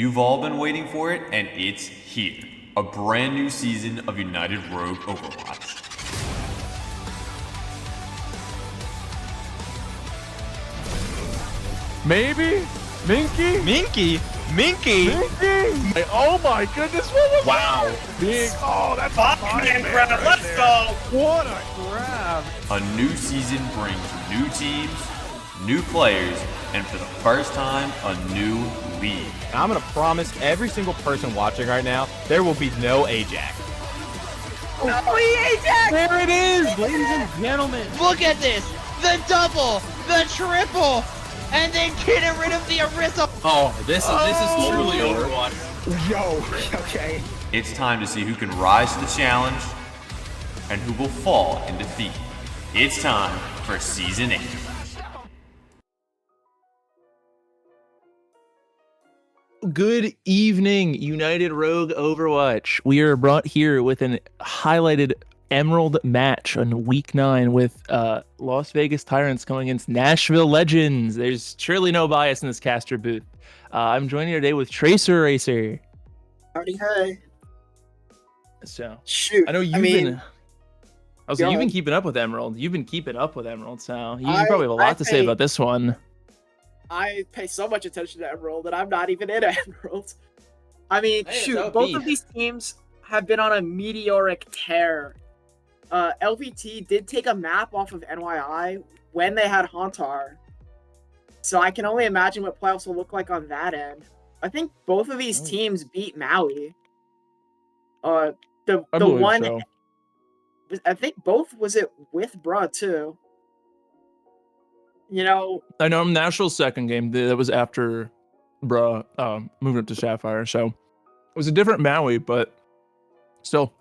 You've all been waiting for it, and it's here. A brand new season of United Rogue Overwatch. Maybe? Minky? Minky? Oh my goodness, what was Wow. that? Big, oh, that's a Five-man grab, right let's there. go! What a grab. A new season brings new teams, new players, and for the first time, a new league. And I'm going to promise every single person watching right now, there will be no Ajax. There it is, ladies and gentlemen. Look at this! The double! The triple! And then getting rid of the Arisa! Oh, this is truly Overwatch. Yo, okay. It's time to see who can rise to the challenge and who will fall in defeat. It's time for Season 8. Good evening, United Rogue Overwatch. We are brought here with an highlighted Emerald match on week 9 with Las Vegas Tyrants coming against Nashville Legends. There's surely no bias in this caster booth. I'm joining you today with Tracer Racer. Howdy, hey. So Shoot. I know you've been. I was go like, you've been ahead. keeping up with Emerald. You've been keeping up with Emerald, so you I- probably have a lot to say I- about this one. I pay so much attention to Emerald that I'm not even in Emerald. I mean, Hey, it's shoot, OP. both of these teams have been on a meteoric tear. LVT did take a map off of NYI when they had Hauntar. So I can only imagine what playoffs will look like on that end. I think both of these teams beat Maui. The I the believe one so. I think both was it with Bruh too. You know, I know Nashville's second game. That was after Bruh moving up to Sapphire. So it was a different Maui, but still.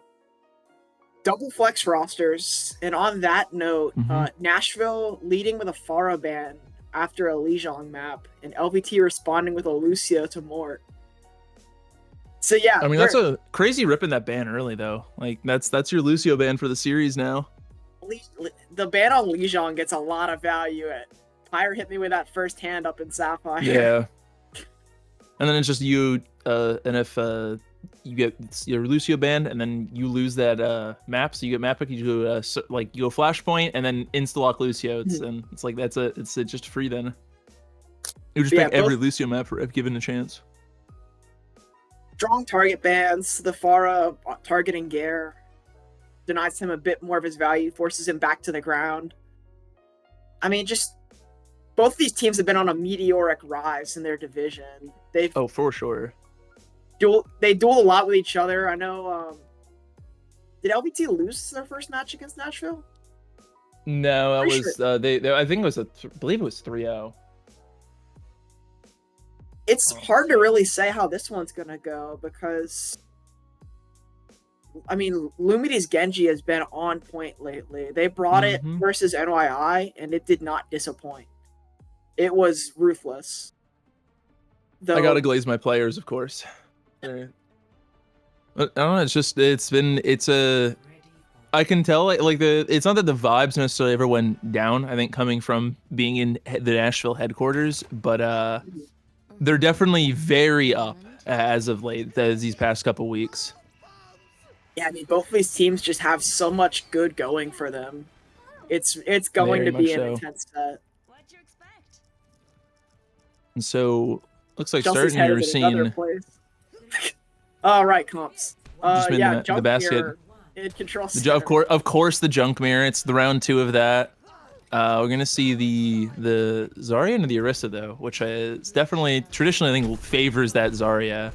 double flex rosters, and on that note, Nashville leading with a Pharah ban after a Lijiang map, and LVT responding with a Lucio to Mort. So yeah, I mean, that's a crazy ripping that ban early though. Like that's your Lucio ban for the series now. the ban on Lijiang gets a lot of value. At Pyre hit me with that first hand up in Sapphire. Yeah. And then it's just you, and if you get your Lucio banned, and then you lose that map, so you get map pick, you go like you go flashpoint, and then insta lock Lucio. And it's like it's just free then. You just pick every Lucio map if given a chance. Strong target bans. The Pharah targeting Gare denies him a bit more of his value, forces him back to the ground. I mean, just both these teams have been on a meteoric rise in their division. They've For sure. duel a lot with each other. I know. Did LVT lose their first match against Nashville? No, that Pretty was they I think it was I believe it was 3-0. It's hard to really say how this one's gonna go because, I mean, Lumide's Genji has been on point lately. They brought it versus NYI, and it did not disappoint. It was ruthless. I gotta glaze my players, of course. I don't know. I can tell it's not that the vibes necessarily ever went down. I think coming from being in the Nashville headquarters, but they're definitely very up as of late, as these past couple weeks. Yeah, I mean, both of these teams just have so much good going for them. It's going Very to be much an so. intense set. And so looks like Chelsea's starting headed you're in another seeing place. All right, comps. Just been Yeah, the Junk basket. Mirror in control of center. course the junk mirror. It's the round 2 of that. We're gonna see the Zarya and the Orisa though, which is definitely traditionally I think favors that Zarya,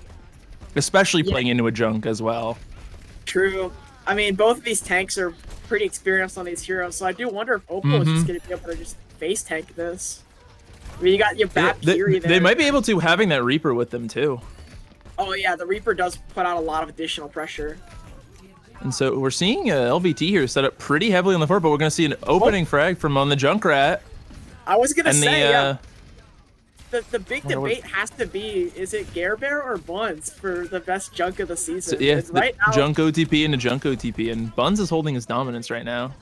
especially playing into a junk as well. True. I mean, both of these tanks are pretty experienced on these heroes, so I do wonder if Opal is just going to be able to just face tank this. I mean, you got your back Kiri there. They might be able to having that Reaper with them too. Oh yeah, the Reaper does put out a lot of additional pressure. And so we're seeing LVT here set up pretty heavily on the fort, but we're gonna see an opening frag from on the Junkrat. I was going to say, yeah. The big Wonder what- debate has to be, is it Gare Bear or Buns for the best junk of the season? So, yeah, And right now, Junk OTP and a Junk OTP, and Buns is holding his dominance right now.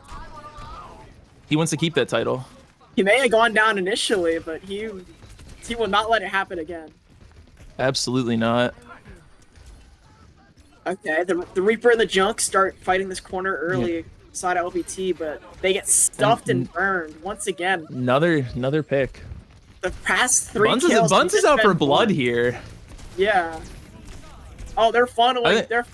He wants to keep that title. he may have gone down initially, but he will not let it happen again. Absolutely not. Okay, the Reaper and the Junk start fighting this corner early side of LVT, but they get stuffed and burned once again. Another pick. The past 3 Buns kills. Buns is they've out for been blood won. here. Yeah. Oh, they're funneling. think- They're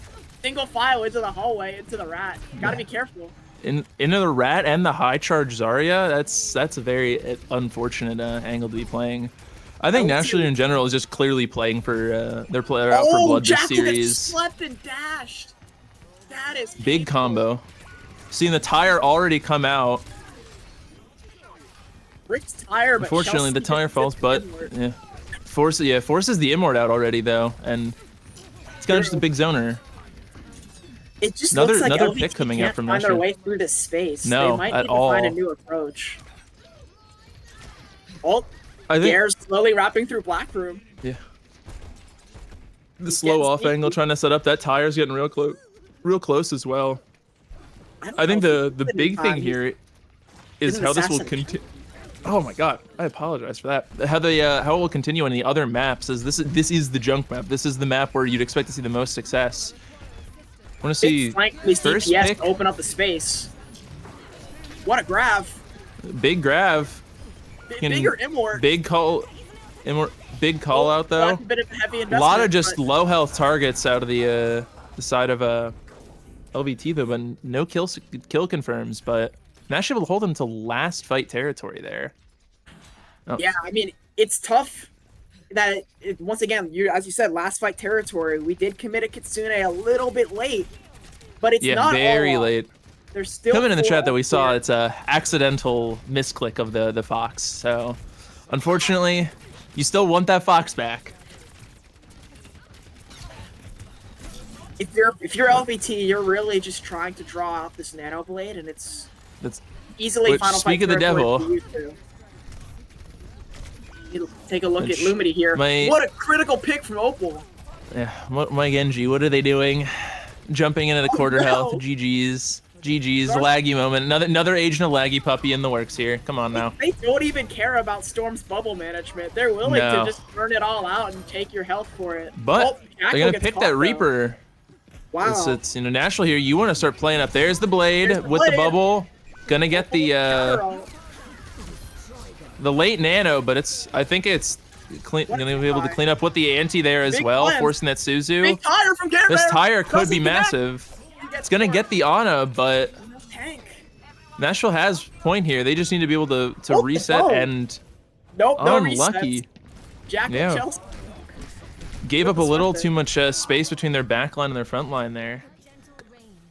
single file into the hallway, into the rat. Gotta be careful. Into the rat and the high charge Zarya. That's a very unfortunate angle to be playing. I think Nashville in general is just clearly playing for their player out for blood this Jackal gets series. slept and dashed. That is Big painful. combo. Seeing the tire already come out. Rick's tire, but Unfortunately, the Chelsea tire gets falls, the but inward. yeah, forces the Immort out already though, and it's kind of just a big zoner. It just Another- looks like another LVT pick coming out can't from find their Nashville. way through this space. No, they might at need to find a all. new approach. Oh, I think Gare's slowly wrapping through Black Room. the slow off sneaky. angle trying to set up that tire's getting real close as well. I think the big thing here is an how this will assassin. continue. Oh my god, I apologize for that. How it will continue on the other maps is this is the junk map. This is the map where you'd expect to see the most success. I want to see first DPS pick, to open up the space. What a grab! big grab, Can- Bigger Immort. big call out though. A bit of a heavy A investment, lot of just but low health targets out of the side of LVT though, but no kill confirms. But Nashville will hold them to last fight territory there. yeah, I mean it's tough. That once again, as you said, last fight territory. We did commit a Kitsune a little bit late, but it's Yeah, not very all late. There's still Coming in the 4 chat that we saw, here. it's a accidental misclick of the fox. So, unfortunately, you still want that fox back. If you're LVT, you're really just trying to draw out this Nano Blade, and it's That's easily Which, final fight speak of the territory devil. for you two. You take a look Which at Lumity here. my- What a critical pick from Opal. yeah. My Genji, what are they doing? Jumping into the quarter no. health. GG's. Laggy moment. Another Agent of Laggy puppy in the works here. Come on now. They don't even care about Storm's bubble management. They're willing No. to just burn it all out and take your health for it. But Oh, Jackal they're gonna gets pick caught, that though. Reaper. Wow. It's Nashville here. You want to start playing up. There's the blade There's the with the blade. bubble. Gonna get Arrow. the late nano, but I think it's What gonna a be able to try. clean up with the anti there as Big well, cleanse. forcing that Suzu. Big tire from Gare This Bear. tire could Doesn't be connect. massive. He gets It's gonna more. get the Ana, but Tank. Nashville has point here. They just need to be able to Oh, reset oh. and Nope, no unlucky. resets. Jackal Yeah. Chelsea. Gave up a What's little happening? too much space between their back line and their front line there.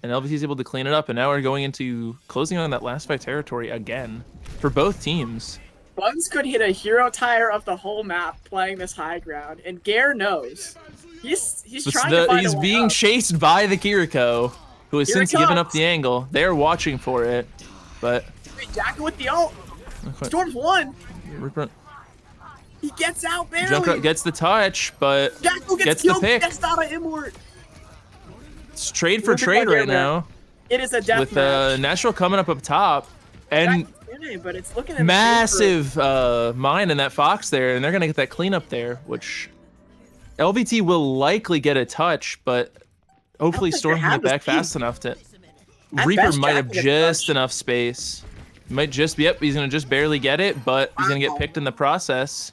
And LVT is able to clean it up, and now we're going into closing on that last fight territory again for both teams. Buns could hit a hero tire of the whole map playing this high ground, and Gare knows. He's trying to find He's a way being up. chased by the Kiriko, who has Here it since given up comes. the angle. They're watching for it, but Jackal with the ult. Storm's won. Rupert He gets out barely. Junkrat gets the touch, but Jackal gets gets the killed. pick. Gets out of Immort. It's trade for Rupert trade by right Gare now, It is a death with match. Nashville coming up top, and Jack's in it, but it's looking in massive mine in that fox there, and they're gonna get that cleanup there, which LVT will likely get a touch, but hopefully think Storm they can have get the back speed. fast enough to. At Reaper best, might Jack have will get just touched. enough space. Might just yep, he's gonna just barely get it, but he's gonna get Wow. picked in the process.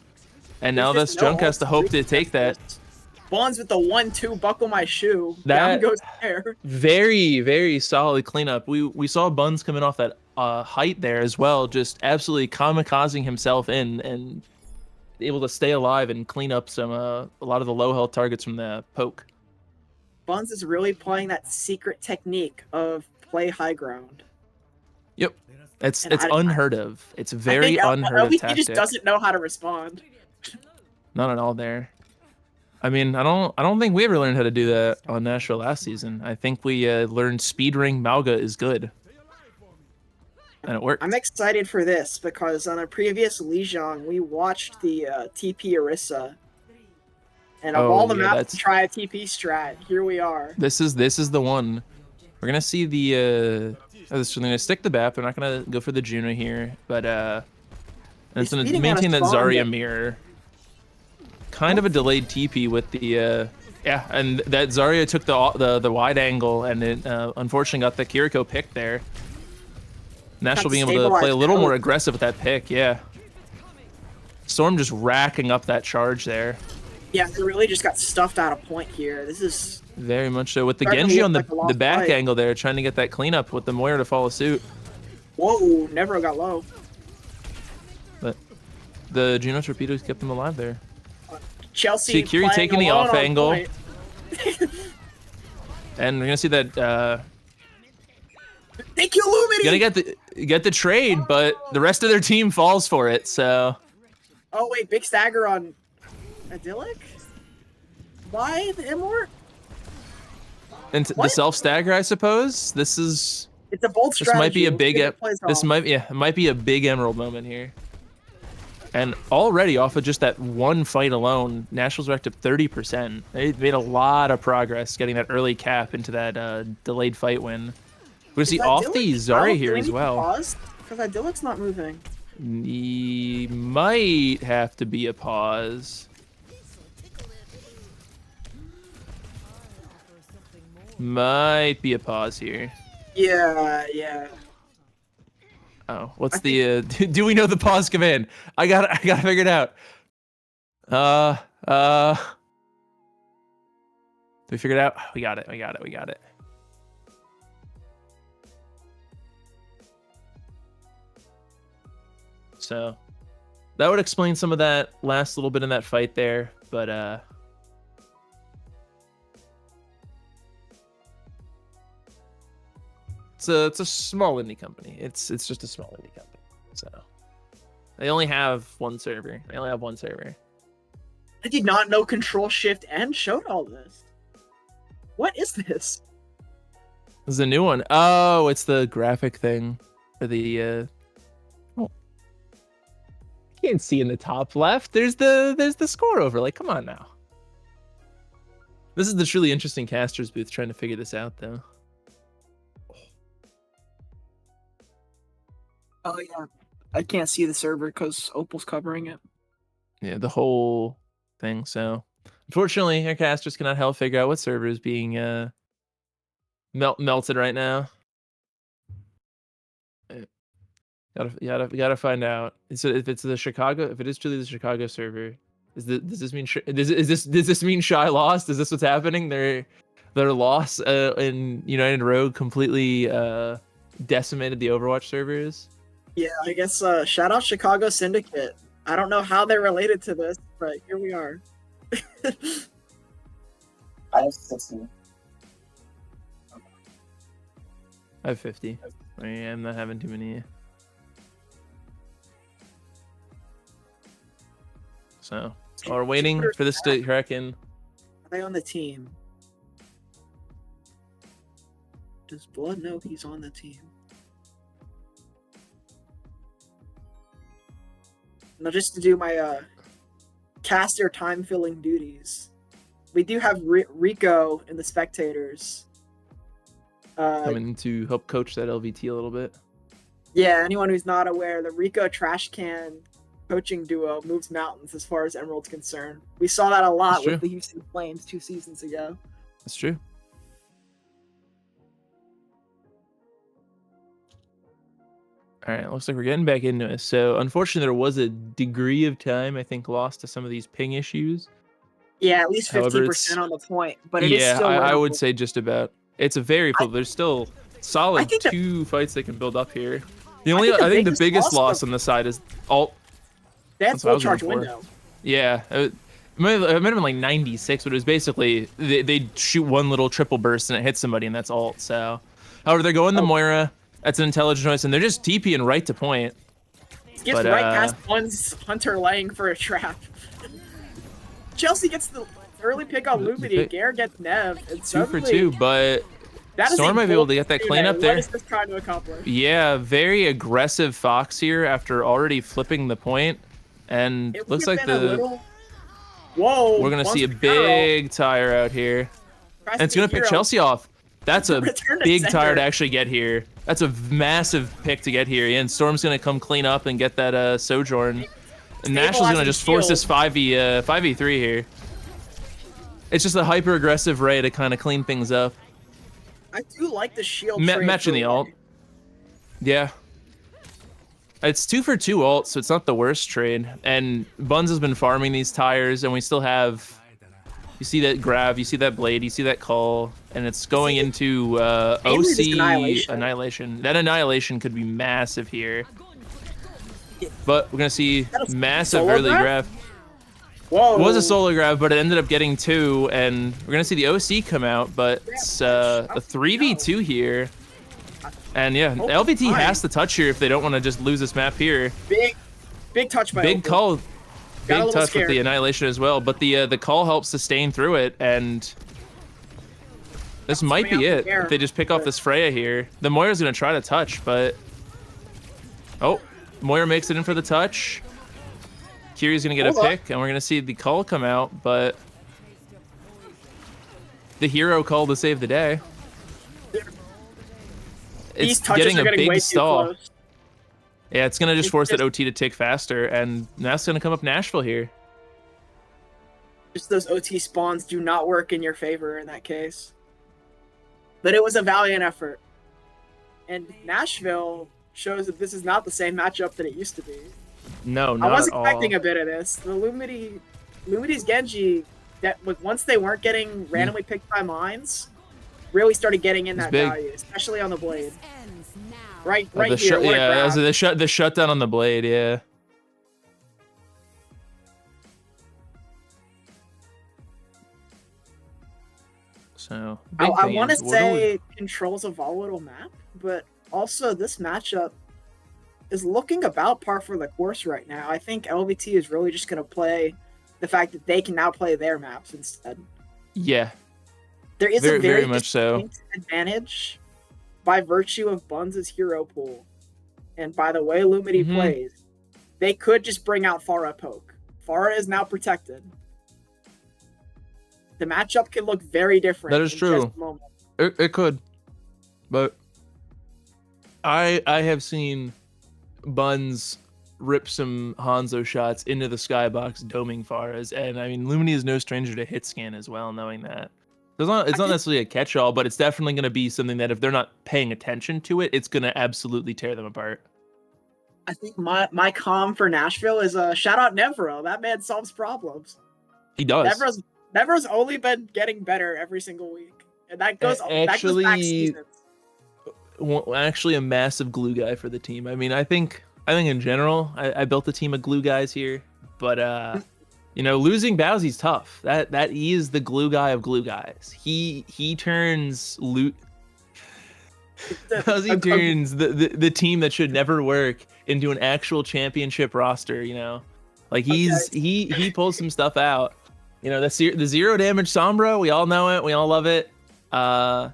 And now There's this just no Junk has to hope to take that. Bonds with the 1-2 buckle my shoe. That- Down goes there. Very, very solid cleanup. We saw Buns coming off that height there as well, just absolutely kamikazing himself in and able to stay alive and clean up some a lot of the low health targets from the poke. Buns is really playing that secret technique of play high ground. Yep, it's And I- unheard of. It's a I very think unheard of LVT tactic. just doesn't know how to respond. Not at all there. I mean, I don't think we ever learned how to do that on Nashville last season. I think we learned speed ring Mauga is good, and it worked. I'm excited for this because on a previous Lijiang, we watched the TP Orisa. And of Oh, all the yeah, maps that's- to try a TP strat, here we are. This is the one. We're gonna see the. So they're gonna stick the BAP. They're not gonna go for the Juno here, but and it's gonna speeding maintain on that a spawn Zarya that- mirror. kind of a delayed TP with the yeah, and that Zarya took the wide angle and it unfortunately got the Kiriko pick there. Nashville being able to play a little more aggressive with that pick, yeah. Storm just racking up that charge there. Yeah, they really just got stuffed out of point here. This is very much so. With the starting to Genji look on like a lost the back fight. angle there, trying to get that cleanup with the Moira to follow suit. Whoa, never got low. But the Juno torpedoes kept them alive there. Chelsea See Kiri playing taking the alone off on angle. point. And we're gonna see that They kill Lumity! gonna get the trade, but the rest of their team falls for it, so Oh wait, big stagger on Idyllic? Why the Immort? and the What? self stagger, I suppose. This is It's a bold this strategy. might be a Let's big see if it plays off. it might be a big Emerald moment here. And already off of just that one fight alone, Nashville's racked up 30%. They made a lot of progress getting that early cap into that delayed fight win. We're gonna see off the Zarya here as well. Because Idyllic's not moving. He might have to be a pause. Might be a pause here. Yeah. Oh, what's the do we know the pause command? I got figure it out. Did we figure it out? We got it. So that would explain some of that last little bit in that fight there, but it's a small indie company. It's just a small indie company. So they only have one server. I did not know Control Shift and showed all this. What is this? This is a new one. Oh, it's the graphic thing for the oh. I can't see in the top left. There's the score overlay. Come on now. This is the truly interesting casters booth trying to figure this out though. Oh yeah. I can't see the server because Opal's covering it. Yeah, the whole thing. So unfortunately, our casters cannot help figure out what server is being melted right now. Gotta find out. So if it's the Chicago, if it is truly the Chicago server, does this mean Shy lost? Is this what's happening? Their loss in United Rogue completely decimated the Overwatch servers. Yeah, I guess shout out Chicago Syndicate. I don't know how they're related to this, but here we are. I have 60. I have 50. I'm not having too many. So we're waiting for this to reckon. Are they on the team? Does Blood know he's on the team? Now, just to do my caster time-filling duties, we do have Rico in the spectators. Coming to help coach that LVT a little bit. Yeah, anyone who's not aware, the Rico trash can coaching duo moves mountains as far as Emerald's concerned. We saw that a lot That's with true. the Houston Flames 2 seasons ago. That's true. All right, looks like we're getting back into it. So, unfortunately, there was a degree of time, I think, lost to some of these ping issues. Yeah, at least However, 50% on the point, but it is Yeah, still I would winnable. say just about. It's a very full. There's still solid think that- 2 fights they can build up here. The only, think the I think the biggest biggest loss loss on the side is alt. They had That's what I full was charge going for. window. Yeah, it might have been like 96, but it was basically they shoot one little triple burst and it hits somebody, and that's alt. So, however, they're going the Moira. That's an intelligent choice, and they're just TPing right to point. Gets But, right past one's Hunter laying for a trap. Chelsea gets the early pick on Lumity. Gare gets Nev. And 2 for suddenly, 2, but that is Storm a might be able to bold get that unit. cleanup there. What is this trying to accomplish? Yeah, very aggressive Fox here after already flipping the point, and It looks would've like been a the little... Whoa! we're gonna see a monster counter roll. big tire out here, Tries and it's to gonna be pick hero. Chelsea off. That's a Return to big center. tire to actually get here. That's a massive pick to get here. Yeah, and Storm's gonna come clean up and get that Sojourn And Nashville's gonna just force this 5v3 here. It's just a hyper aggressive Ray to kind of clean things up. I do like the shield. Matching the ult. Yeah. It's 2 for 2 ult, so it's not the worst trade. And Buns has been farming these tires, and we still have. You see that grab, you see that blade, you see that call, and it's going into OC Annihilation. That Annihilation could be massive here. But we're gonna see massive early grab. Whoa. It was a solo grab, but it ended up getting 2, and we're gonna see the OC come out, but it's a 3v2 here. And yeah, LVT has to touch here if they don't want to just lose this map here. Big touch by Big Opal. call. Big touch scared. with the Annihilation as well, but the call helps sustain through it, and this might be it. If they just pick off this Freya here. The Moira's gonna try to touch, but oh, Moira makes it in for the touch. Kiri's gonna get a pick, and we're gonna see the call come out, but the hero call to save the day. It's getting a big stall. Yeah, it's gonna just force that OT to tick faster, and that's gonna come up Nashville here. Just those OT spawns do not work in your favor in that case. But it was a valiant effort. And Nashville shows that this is not the same matchup that it used to be. No, not I was at all. expecting a bit of this. The Lumity's Genji, that once they weren't getting randomly picked by mines, really started getting in that value, especially on the blade. Right here. Yeah, the shutdown on the blade, yeah. So I want to say controls a volatile map, but also this matchup is looking about par for the course right now. I think LVT is really just going to play the fact that they can now play their maps instead. Yeah. There is a very much so advantage by virtue of Buns' hero pool. And by the way Lumity plays, they could just bring out Pharah poke. Pharah is now protected. The matchup can look very different. That is true. It could. But I have seen Buns rip some Hanzo shots into the skybox doming Pharahs, and I mean Lumity is no stranger to hit scan as well, knowing that. It's not necessarily a catch-all, but it's definitely going to be something that if they're not paying attention to it, it's going to absolutely tear them apart. I think my calm for Nashville is shout out Nevro. That man solves problems. He does. Nevro's only been getting better every single week, and that goes back seasons. Actually, a massive glue guy for the team. I mean, I think in general, I built a team of glue guys here, but you know, losing Bowsy's tough. That he is the glue guy of glue guys. He turns Bowsy turns the team that should never work into an actual championship roster. You know, like he pulls some stuff out. You know, the 0 damage Sombra, we all know it, we all love it. We're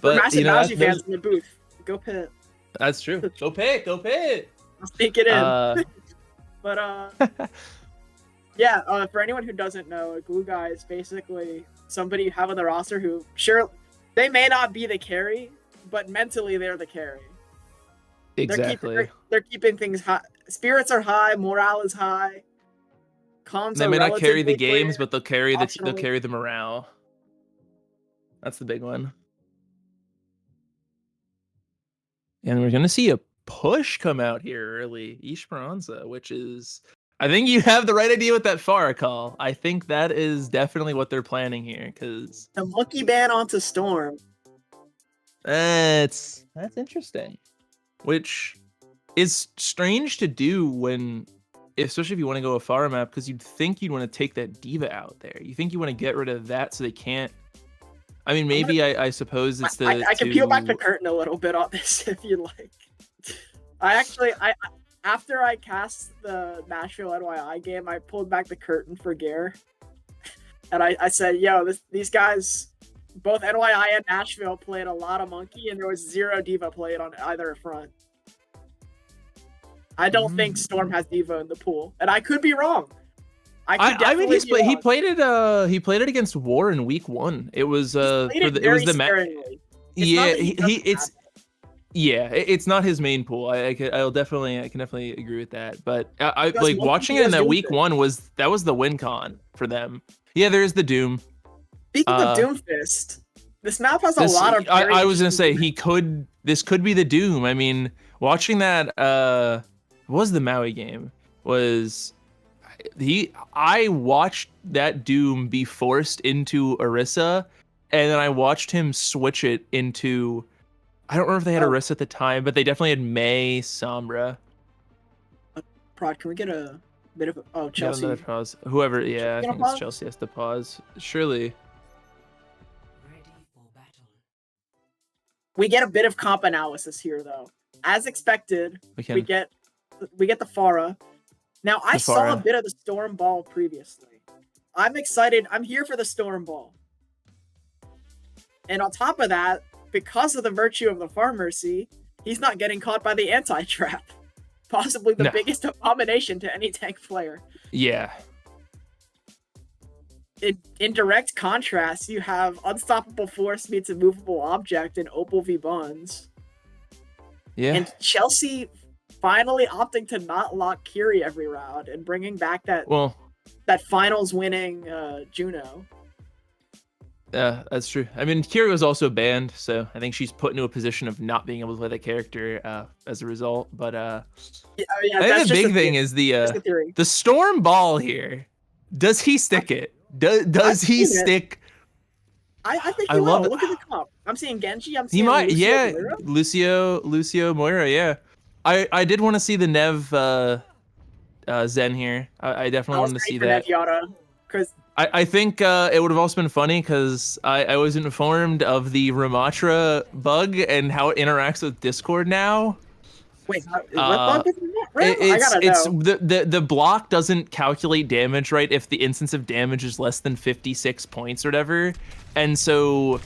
massive Bowsy fans in the booth. Go Pit. That's true. Go Pit. I'll sneak it in. But yeah, for anyone who doesn't know, a glue guy is basically somebody you have on the roster who, sure, they may not be the carry, but mentally they're the carry. Exactly. They're keeping things high. Spirits are high, morale is high. Comms they may not carry the clear, games, but they'll carry the morale. That's the big one. And we're gonna see a push come out here early, Esperanza, which is, I think you have the right idea with that Pharah call. I think that is definitely what they're planning here, because the monkey ban onto Storm. That's interesting. Which is strange to do when, especially if you want to go a Pharah map, because you'd think you'd want to take that diva out there. You think you want to get rid of that so they can't. I mean, maybe I suppose it's the. I can peel back the curtain a little bit on this if you like. After I cast the Nashville NYI game, I pulled back the curtain for Gare, and I said, "Yo, these guys, both NYI and Nashville played a lot of monkey, and there was 0 diva played on either front. I don't think Storm has diva in the pool, and I could be wrong. I mean, he played it against War in week 1. It was the match. Yeah, Yeah, it's not his main pool. I can definitely agree with that. But I Because like what watching he it in has that Doom week Fist. one that was the win con for them. Yeah, there's the Doom. Speaking of Uh, Doomfist, this map has a This lot of. Very I was gonna say interesting this could be the Doom. I mean, watching that what was the Maui game I watched that Doom be forced into Orisa, and then I watched him switch it into, I don't remember if they had Oh. Orisa at the time, but they definitely had May Sombra. Prod, can we get a bit of Chelsea? Got another pause. Whoever, yeah, I Gonna think it's pause? Chelsea has to pause. Surely. We get a bit of comp analysis here, though. As expected, We can we get the Pharah. Now, I The saw a Pharah. bit of the Storm Ball previously. I'm excited. I'm here for the Storm Ball. And on top of that, because of the virtue of the Pharmercy, he's not getting caught by the anti-trap. Possibly the No. biggest abomination to any tank player. Yeah. In direct contrast, you have Unstoppable Force meets Immovable Object in Opal v Buns. Yeah. And Chelsea finally opting to not lock Kiri every round and bringing back that finals winning Juno. Yeah, that's true. I mean, Kiri was also banned, so I think she's put into a position of not being able to play that character as a result. But Yeah, I think that's the just big a thing theory. is Just a theory. the Storm Ball here. Does he stick it? Does he seen it. stick? I think I he love will. it. Look at the comp. I'm seeing Genji. I'm He seeing might, Lucio yeah. Moira. Lucio Moira, yeah. I did want to see the Nev Zen here. I definitely wanted to see that. Because I think it would have also been funny because I was informed of the Ramatra bug and how it interacts with Discord now. wait, what bug is that? Really? I It's gotta know. the block doesn't calculate damage right if the instance of damage is less than 56 points or whatever, and so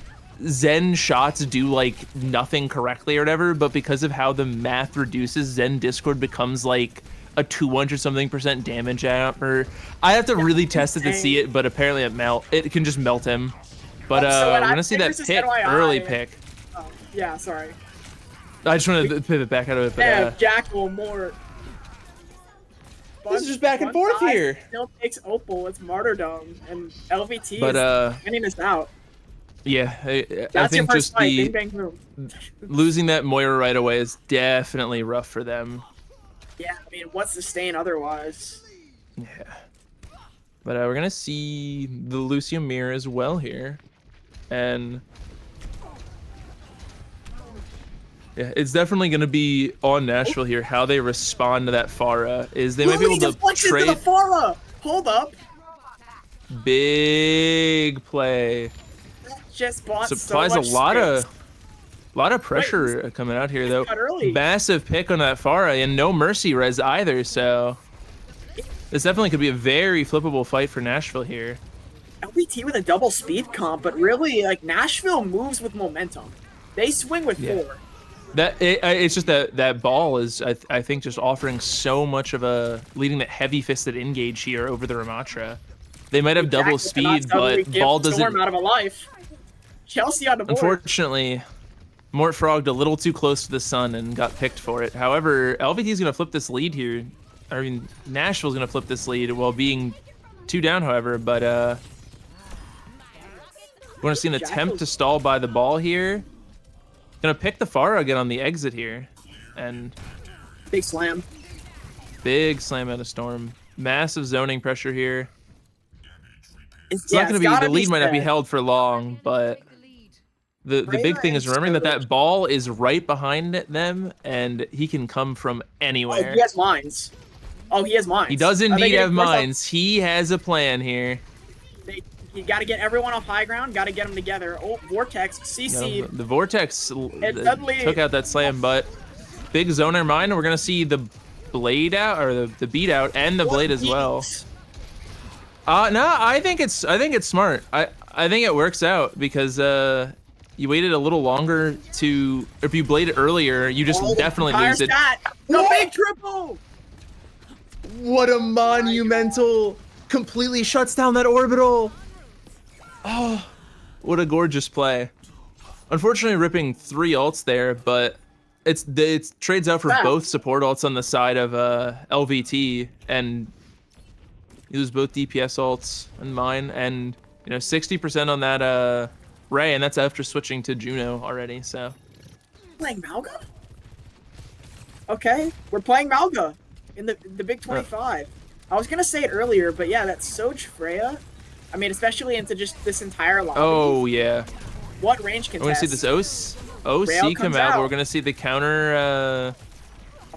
Zen shots do like nothing correctly or whatever, but because of how the math reduces, Zen Discord becomes like a 200-something% damage app. Or I have to really test it to see it, but apparently it can just melt him. But So when we're I gonna see pick that versus pick, NYI early pick. Yeah, sorry. I just wanted to pivot back out of it, but Yeah, Jackal more. this is just back and forth Guy here. Still takes Opal. It's martyrdom, and LVT But is winning this out. yeah, I That's your think first just fight. the Bing, bang, boom. losing that Moira right away is definitely rough for them. Yeah, I mean, what's the stain otherwise? Yeah. But we're gonna see the Lucio Mirror as well here, and yeah, it's definitely gonna be on Nashville here how they respond to that Pharah. Is they might be able to trade the Pharah. Hold up. big play. Just bought Supplies so a much lot of space. pressure coming out here though. got early. Massive pick on that Pharah and no mercy res either, so this definitely could be a very flippable fight for Nashville here. LVT with a double speed comp, but really, like, Nashville moves with momentum. They swing with Yeah. 4. It's just that ball is I think just offering so much of a leading that heavy-fisted engage here over the Ramatra. They might have double Exactly, speed, cannot suddenly but give ball Storm doesn't. out of a life. Chelsea on the board. Unfortunately, Mort frogged a little too close to the sun and got picked for it. However, LVT is gonna flip this lead here. I mean, Nashville's gonna flip this lead while being 2 down. However, but we're gonna see an attempt to stall by the ball here. Gonna pick the Pharah again on the exit here, and Big slam. big slam out of Storm. Massive zoning pressure here. It's Yeah, not gonna it's gotta the lead might not be said. held for long, but the big thing is remembering that ball is right behind them, and he can come from Oh, anywhere. he has mines. Oh, he has mines. He does Are they indeed getting have forced up? mines. He has a plan here. You gotta get everyone off high ground. Gotta get them together. Oh, Vortex, CC. The Vortex suddenly- took out that slam, but big zoner mine. We're gonna see the blade out, or the beat out, and the blade as well. No, I think it's smart. I think it works out because you waited a little longer to. If you blade it earlier, you just definitely lose it. No big triple. What a monumental! Completely shuts down that orbital. Oh, what a gorgeous play. Unfortunately, ripping 3 ults there, but it trades out for Wow. both support ults on the side of LVT, and you lose both DPS ults and mine, and 60% on that Ray, and that's after switching to Juno already. So Playing Malga? Okay, we're playing Malga in the Big 25. I was gonna say it earlier, but yeah, that's Soj Freya. I mean, especially into just this entire lobby. oh yeah, What range can we're gonna see this OC Rail come comes out. out. We're gonna see the counter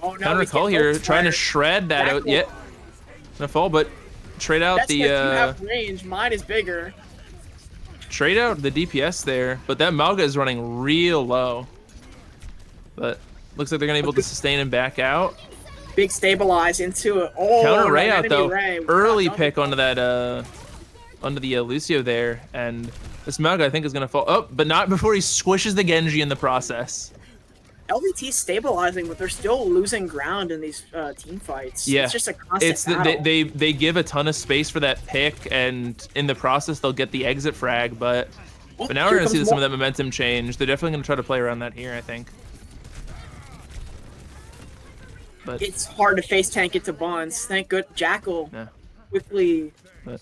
Oh, no, counter he's call getting here, both trying to flares. shred that out. Exactly. Yeah, gonna fall, but trade out That's the because you have range. Mine is bigger. trade out the DPS there, but that Malga is running real low. But looks like they're gonna be able to sustain and back out. Big stabilize into it. Oh, Counter no, Ray out enemy though. Ray. We're Early not done pick with onto that onto the Lucio there, and this Malga I think is gonna fall. Oh, but not before he squishes the Genji in the process. LVT stabilizing, but they're still losing ground in these team fights. Yeah, It's just a constant it's battle. they give a ton of space for that pick, and in the process they'll get the exit frag. But Oh, now we're here gonna see comes some of more. that momentum change. They're definitely gonna try to play around that here, I think. But It's hard to face tank it to Bonds. Thank good Jackal yeah, quickly but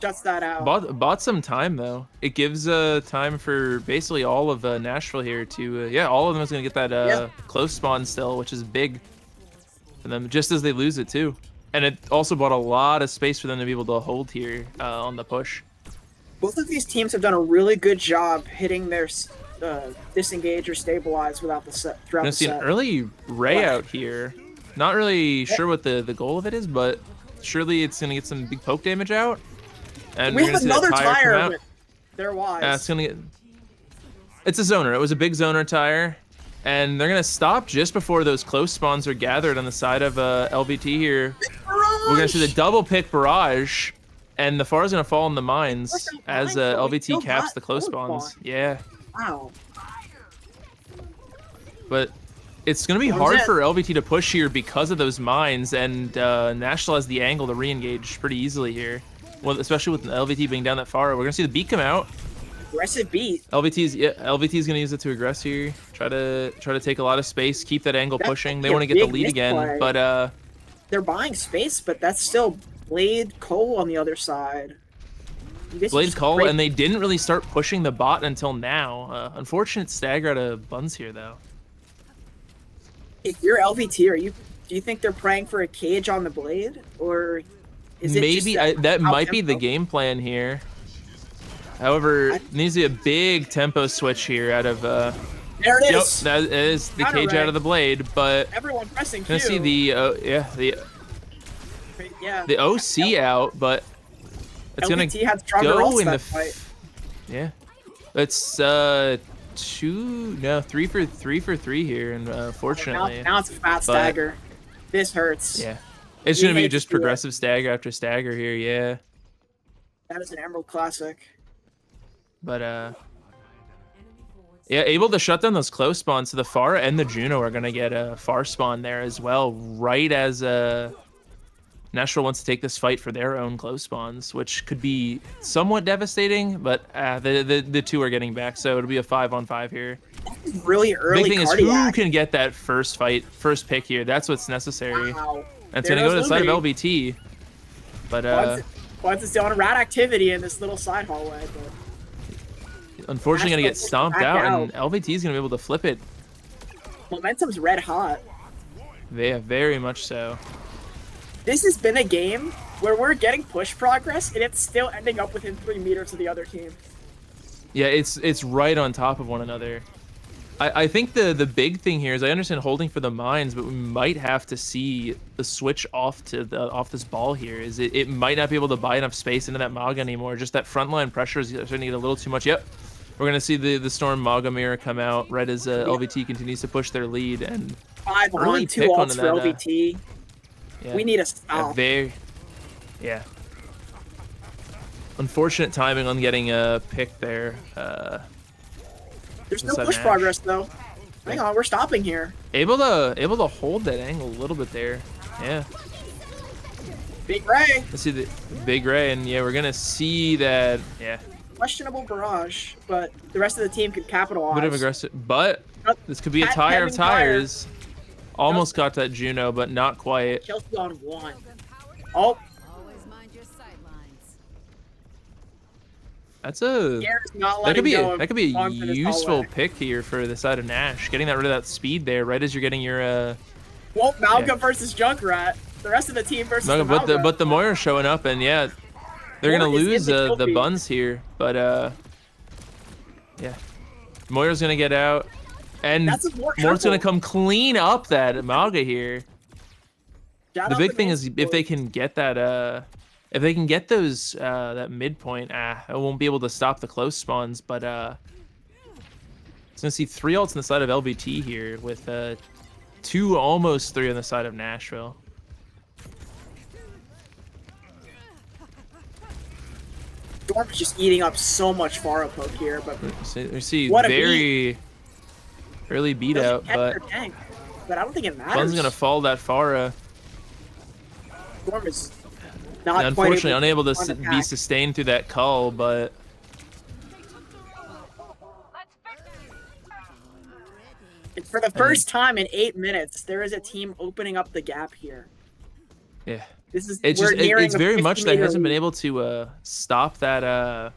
shuts that out. bought some time though. It gives time for basically all of Nashville here to yeah, all of them is gonna get that Yeah. close spawn still, which is big for them, just as they lose it too. And it also bought a lot of space for them to be able to hold here on the push. Both of these teams have done a really good job hitting their disengage or stabilize without the set We're throughout gonna the see an set. early Ray out here. Not really sure what the goal of it is, but surely it's gonna get some big poke damage out. And We we're have gonna see another that tire tire. come out. But they're wise. It's gonna get. It's a zoner. It was a big zoner tire, and they're gonna stop just before those close spawns are gathered on the side of LVT here. We're gonna see the double pick barrage, and the FAR is gonna fall in the mines What's that as mine for? We LVT still caps got the close forward spawns. Yeah, Wow. but it's gonna be That was hard it. for LVT to push here because of those mines, and Nashville has the angle to re-engage pretty easily here. Well, especially with LVT being down that far. We're gonna see the beat come out. Aggressive beat. LVT's gonna use it to aggress here. Try to take a lot of space, keep that angle That's pushing. They a want to get the big lead again, misplay. but They're buying space, but that's still Blade Cole on the other side. This is Blade just call, great. and they didn't really start pushing the bot until now. Unfortunate stagger out of Buns here though. If you're LVT, do you think they're praying for a cage on the Blade, or is it Maybe just that out might be the tempo? game plan here. However, needs to be a big tempo switch here out of. There it Yep, is. that is the Counter cage ray. out of the Blade, but Everyone pressing Q. gonna see the yeah. the OC out, but it's gonna LVT had stronger go ults in the that fight. yeah. It's 3 for 3 here, and fortunately, Now it's a fat stagger. This hurts. yeah, it's We gonna be hate to just see it. progressive stagger after stagger here, yeah. That is an Emerald Classic. But yeah, able to shut down those close spawns. So the FAR and the Juno are gonna get a FAR spawn there as well, right as Nashville wants to take this fight for their own close spawns, which could be somewhat devastating. But the two are getting back, so it'll be a 5-on-5 here. Really early Big thing is cardiac. who can get that first pick here. That's what's necessary. Wow. And it's There gonna go to the goes side of Lumberg. LVT. But Buns is doing rat activity in this little side hallway, but unfortunately gonna get Nashville stomped back out, and LVT is gonna be able to flip it. momentum's red hot. Yeah, very much so. This has been a game where we're getting push progress, and it's still ending up within 3 meters of the other team. Yeah, it's right on top of one another. I think the big thing here is I understand holding for the mines, but we might have to see the switch off this ball here. Is it might not be able to buy enough space into that Maga anymore. Just that frontline pressure is starting to get a little too much. Yep, we're gonna see the Storm Maga mirror come out right as LVT continues to push their lead, and 5 Early on 2 pick ults onto for that, LVT. yeah, We need a a stop. yeah. Unfortunate timing on getting a pick there. There's no inside push match. progress though. Hang on, we're stopping here. Able to hold that angle a little bit there. Yeah. Big Ray. Let's see the big Ray, and yeah, we're gonna see that. Yeah, questionable barrage, but the rest of the team could capitalize. Bit of aggressive, but Yep. this could be a Cat tire of pending tire. tires. Almost got that Juno, but not quite. Chelsea on 1. Oh, Always mind your sightlines. That's a Garrett's not that could letting be go a, of that could be a Long for this useful hallway. pick here for the side of Nash, getting that rid of that speed there right as you're getting your Well, Malga Yeah. versus Junkrat. The rest of the team versus no, the Malga. but the Moira's showing up, and yeah, they're gonna Moira is in lose the kill the feed. buns here, but yeah, Moira's gonna get out, and That's a more Moira's gonna triple. come clean up that Malga here. Shout The out big to thing main is if they support. can get that if they can get those that midpoint, it won't be able to stop the close spawns, but it's gonna see 3 ults on the side of LVT here with 2 almost 3 on the side of Nashville. Storm's just eating up so much Pharah poke here, but So we see What a very early beat doesn't out, catch but their tank. But I don't think it matters. Bun's gonna fall that Pharah. Storm is not Unfortunately, quite unable to on the be pack. sustained through that cull, but And for the first time in 8 minutes, there is a team opening up the gap here. yeah. This is It's we're just nearing it's a very much that 50-meter hasn't been lead. able to stop that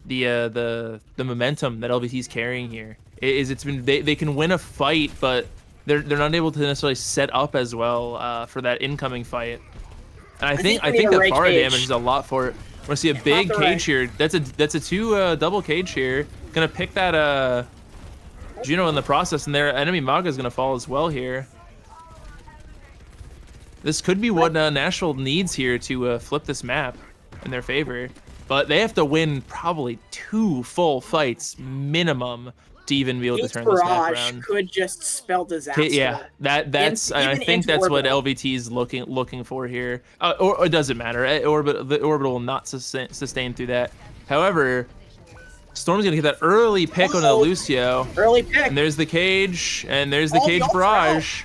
the momentum that LVT's carrying here. It's been they can win a fight, but they're not able to necessarily set up as well for that incoming fight. And I think we need a that Ray Pharah cage. damage is a lot for it. We're gonna see a big the Ray. cage here. That's a 2 double cage here. Gonna pick that Juno in the process, and their enemy Maga is gonna fall as well here. This could be what Nashville needs here to flip this map in their favor, but they have to win probably 2 full fights minimum to even be able to Gates turn this map barrage around. could just spell disaster. Yeah, that's I even think into that's what orbital. LVT is looking for here. Or it doesn't matter. The orbital will not sustain through that. However, Storm's gonna get that early pick on the Oh. Lucio. Early pick. And there's the cage, and there's the Oh, cage the ult's barrage.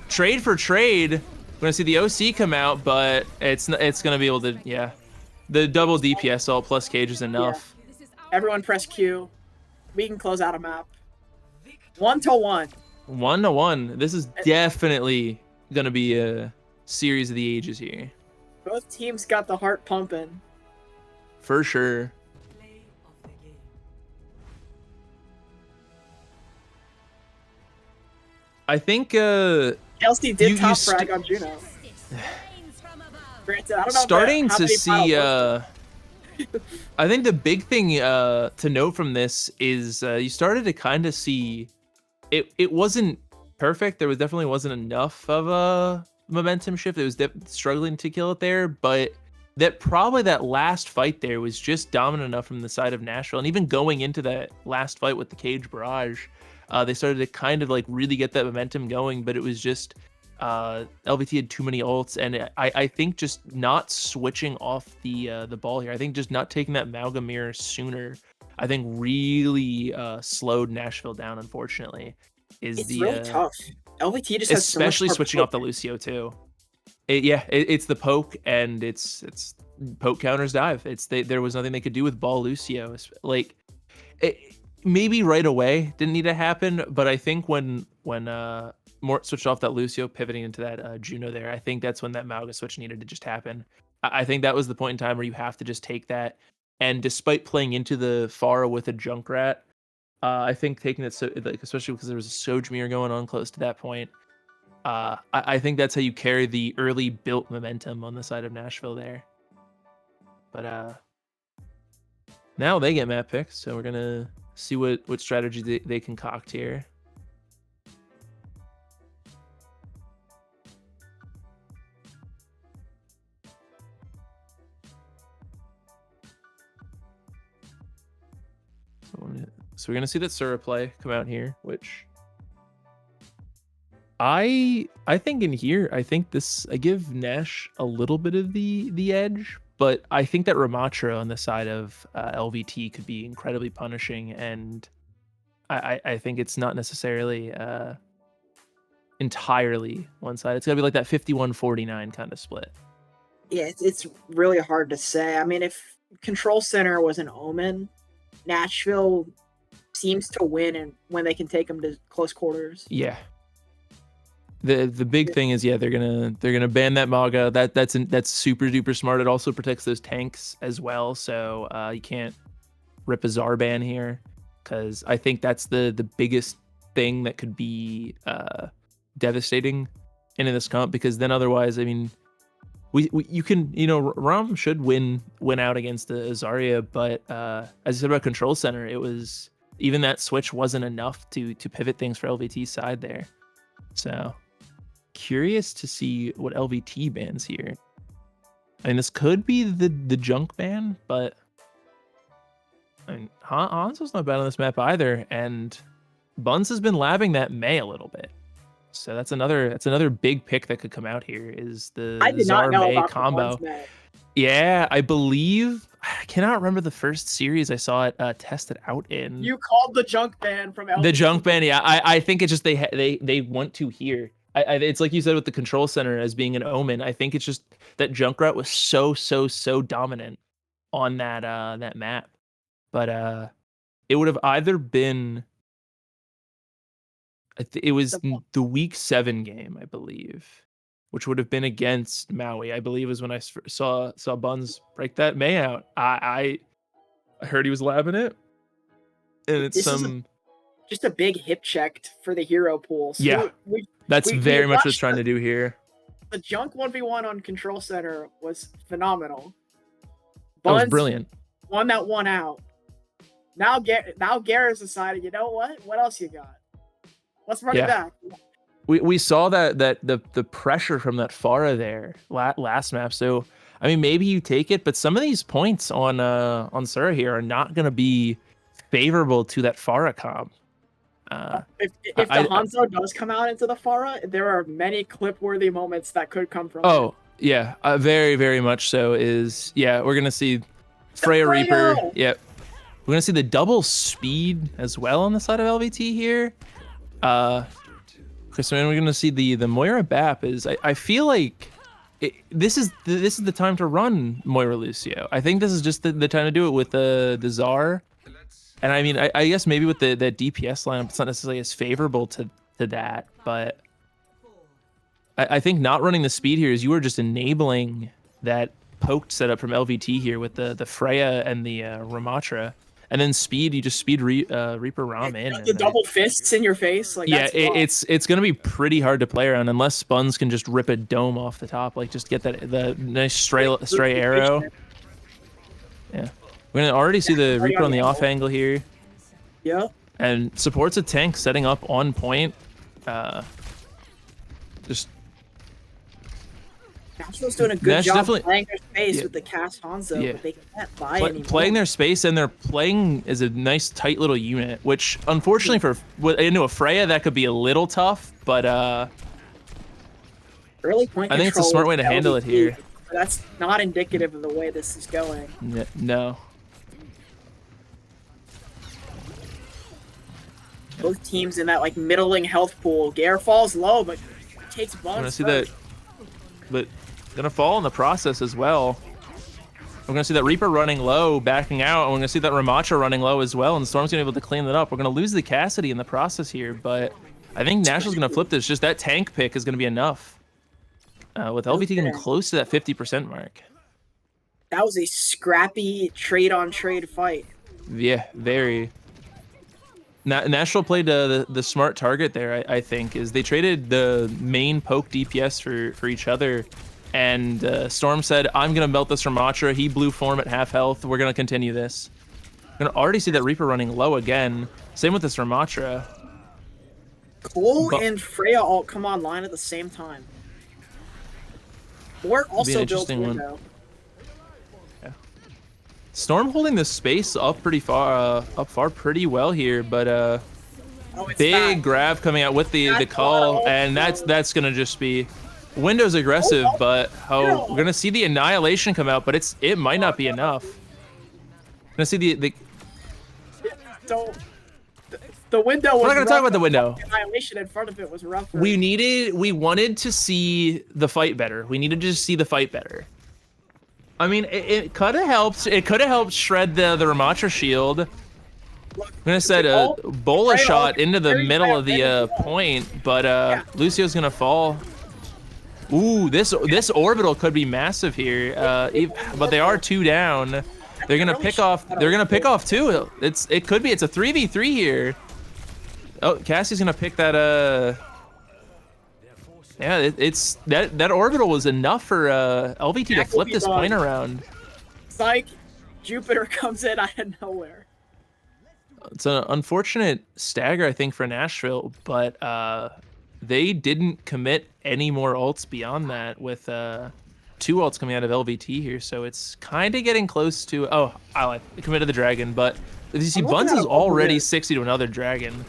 Trade for trade. We're gonna see the OC come out, but it's gonna be able to, yeah. The double DPS ult plus cage is enough. Everyone press Q. We can close out a map. 1-1. 1-1. This is definitely gonna be a series of the ages here, Both teams got the heart pumping. for sure. I think Chelsea did You- top you frag on Juno. Granted, I don't know starting how to many see final I think the big thing to note from this is you started to kind of see it wasn't perfect. There definitely wasn't enough of a momentum shift. It was struggling to kill it there, but that last fight there was just dominant enough from the side of Nashville. And even going into that last fight with the cage barrage, they started to kind of like really get that momentum going, but it was just LVT had too many ults, and I think just not switching off the ball here. I think just not taking that Malga mirror sooner, I think really slowed Nashville down. Unfortunately, is It's really tough. LVT just has so much especially more switching off the poke. Lucio too. It's the poke, and it's poke counters dive. There was nothing they could do with ball Lucio. Like maybe right away didn't need to happen, but I think when Mort switched off that Lucio, pivoting into that Juno there, I think that's when that Malga switch needed to just happen. I think that was the point in time where you have to just take that. And despite playing into the Pharah with a Junkrat, I think taking that, especially because there was a Sojmir going on close to that point, I think that's how you carry the early built momentum on the side of Nashville there. But now they get map picks, so we're gonna see what strategy they concoct here. So we're gonna see that Sura play come out here, which I think in here, I think I give Nash a little bit of the edge, but I think that Ramatra on the side of LVT could be incredibly punishing, and I think it's not necessarily entirely one side. It's gonna be like that 51-49 kind of split. Yeah, it's really hard to say. I mean, if Control Center was an omen. Nashville seems to win and when they can take them to close quarters. Yeah. The big thing is they're gonna ban that Maga. That's super duper smart. It also protects those tanks as well, so you can't rip a Zarban here, because I think that's the biggest thing that could be devastating into this comp, because then otherwise, I mean, you can, Rom should win out against Azaria, but as I said about Control Center, it was even that switch wasn't enough to pivot things for LVT's side there. So curious to see what LVT bans here. I mean, this could be the junk ban, but I mean, Hanzo's not bad on this map either, and Buns has been labbing that Mei a little bit. So that's another big pick that could come out here, is the Zar Mei combo. Yeah, I believe, I cannot remember the first series I saw it tested out in. You called the junk ban from LVT. The junk ban, yeah. I think it's just they want to here. It's like you said with the Control Center as being an omen. I think it's just that Junkrat was so dominant on that map. But it would have either been, it was the week 7 game, I believe, which would have been against Maui, I believe, is when I saw Buns break that Mei out. I heard he was labbing it, and it's just a big hip check for the hero pool. So yeah, that's very much what it's trying to do here. The junk 1v1 on Control Center was phenomenal. That was brilliant. Won that one out. Now Garrett's decided, you know what? What else you got? Let's run it back. We saw that the pressure from that Pharah there last map. So I mean, maybe you take it, but some of these points on Sura here are not going to be favorable to that Pharah comp. If the Hanzo does come out into the Pharah, there are many clip-worthy moments that could come from it. Yeah, very, very much so. We're gonna see Freya Reaper. Yep, we're gonna see the double speed as well on the side of LVT here. Chris, man, we're gonna see the Moira Bap. I feel like this is the time to run Moira Lucio. I think this is just the time to do it with the Zar. And I mean, I guess maybe with the DPS lineup, it's not necessarily as favorable to that, but I think not running the speed here is you are just enabling that poked setup from LVT here with the Freya and the Ramatra, and then speed, you just speed Reaper Ram in. The double fists in your face, like it's gonna be pretty hard to play around unless Spuns can just rip a dome off the top, like just get the nice stray arrow. Yeah. We're going to already see the Reaper on the off angle here. Yeah. And supports a tank setting up on point. Nashville's doing a good job playing their space with the cast Hanzo, but they can't buy anymore. Playing their space, and they're playing as a nice tight little unit, which unfortunately into a Freya that could be a little tough, but early point I think it's a smart way to handle it here. But that's not indicative of the way this is going. No. Both teams in that like middling health pool. Gare falls low, but takes buns. I'm gonna see that, but gonna fall in the process as well. We're gonna see that Reaper running low, backing out, and we're gonna see that Ramatra running low as well, and Storm's gonna be able to clean that up. We're gonna lose the Cassidy in the process here, but I think Nashville's gonna flip this. Just that tank pick is gonna be enough. With LVT getting close to that 50% mark. That was a scrappy trade-on-trade fight. Yeah, very. Nashville played the smart target there, I think, is they traded the main poke DPS for each other, and Storm said, I'm going to melt this Ramatra. He blew form at half health. We're going to continue this. We're going to already see that Reaper running low again. Same with this Ramatra. Cole and Freya all come online at the same time. Mort also built window. Yeah. Storm holding the space up pretty far, pretty well here, but big grab coming out with the call, and that's gonna just be Window's aggressive, but we're gonna see the annihilation come out, but it might not be enough. Gonna see the window. We're not gonna talk about the window. The annihilation in front of it was rough. We wanted to see the fight better. We needed to see the fight better. I mean, it could have helped. It could have helped shred the Ramatra shield. I'm gonna set a bola shot into the middle of the point, but Lucio's gonna fall. Ooh, this orbital could be massive here. But they are 2 down. They're gonna pick off. They're gonna pick off 2. It's a 3v3 here. Oh, Cassie's gonna pick that. Yeah, it's that orbital was enough for LVT to flip this point around. Psych, Jupiter comes in out of nowhere. It's an unfortunate stagger, I think, for Nashville, but they didn't commit any more ults beyond that with 2 ults coming out of LVT here, so it's kind of getting close to... Oh, I lied. They committed the dragon, but if you see, Buns is already 60 to another dragon.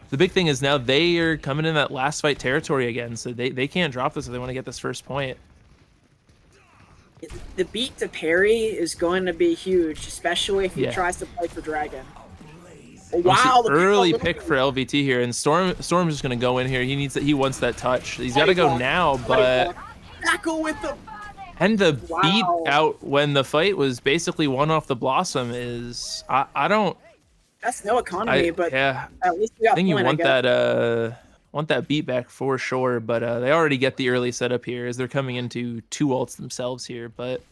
The big thing is now they are coming in that last fight territory again, so they can't drop this if they want to get this first point. The beat to parry is going to be huge, especially if he tries to play for dragon. Wow, the early pick for LVT here, and Storm's just gonna go in here. He wants that touch. He's got to go now, but tackle with the beat out when the fight was basically one off the Blossom is I don't. That's no economy, but yeah, at least we got I think you point, want that beat back for sure, but they already get the early setup here as they're coming into 2 ults themselves here. But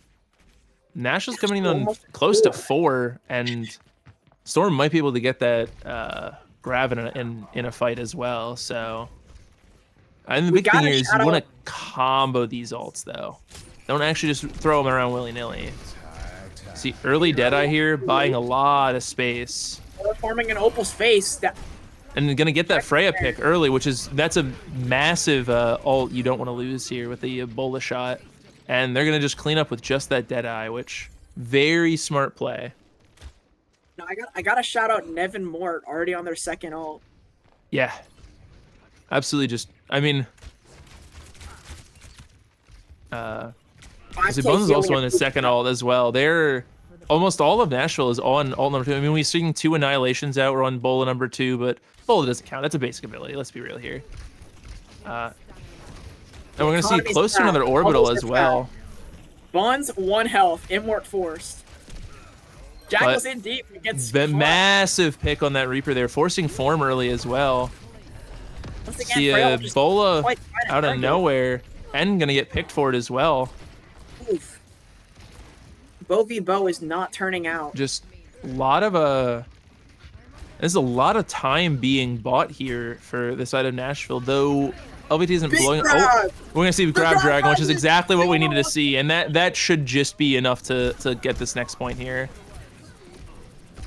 Nash is coming in on close to 4, and Storm might be able to get that grab in a fight as well. So, and the big thing here is you want to combo these ults though. Don't actually just throw them around willy nilly. See, early Deadeye here buying a lot of space. We're forming an Opal's face. And gonna get that Freya pick early, that's a massive ult you don't want to lose here with the Ebola shot. And they're gonna just clean up with just that Deadeye, which very smart play. No, I gotta shout out Nevin Mort already on their second ult. Yeah, absolutely. Just I mean, Bones is also on his second ult as well. They're almost all of Nashville is on ult number 2. I mean, we're seeing 2 annihilations out. We're on Bola number 2, but Bola doesn't count. That's a basic ability. Let's be real here. And we're gonna see close to another orbital as well. Buns 1 health. Immort forced. Jackal's in deep. Against the massive pick on that Reaper there, forcing form early as well. See Bola out of nowhere and gonna get picked for it as well. Oof. Bow v Bow is not turning out. Just a lot of there's a lot of time being bought here for the side of Nashville, though LVT isn't blowing. Oh, we're gonna see grab dragon, which is exactly what we needed to see, and that should just be enough to get this next point here.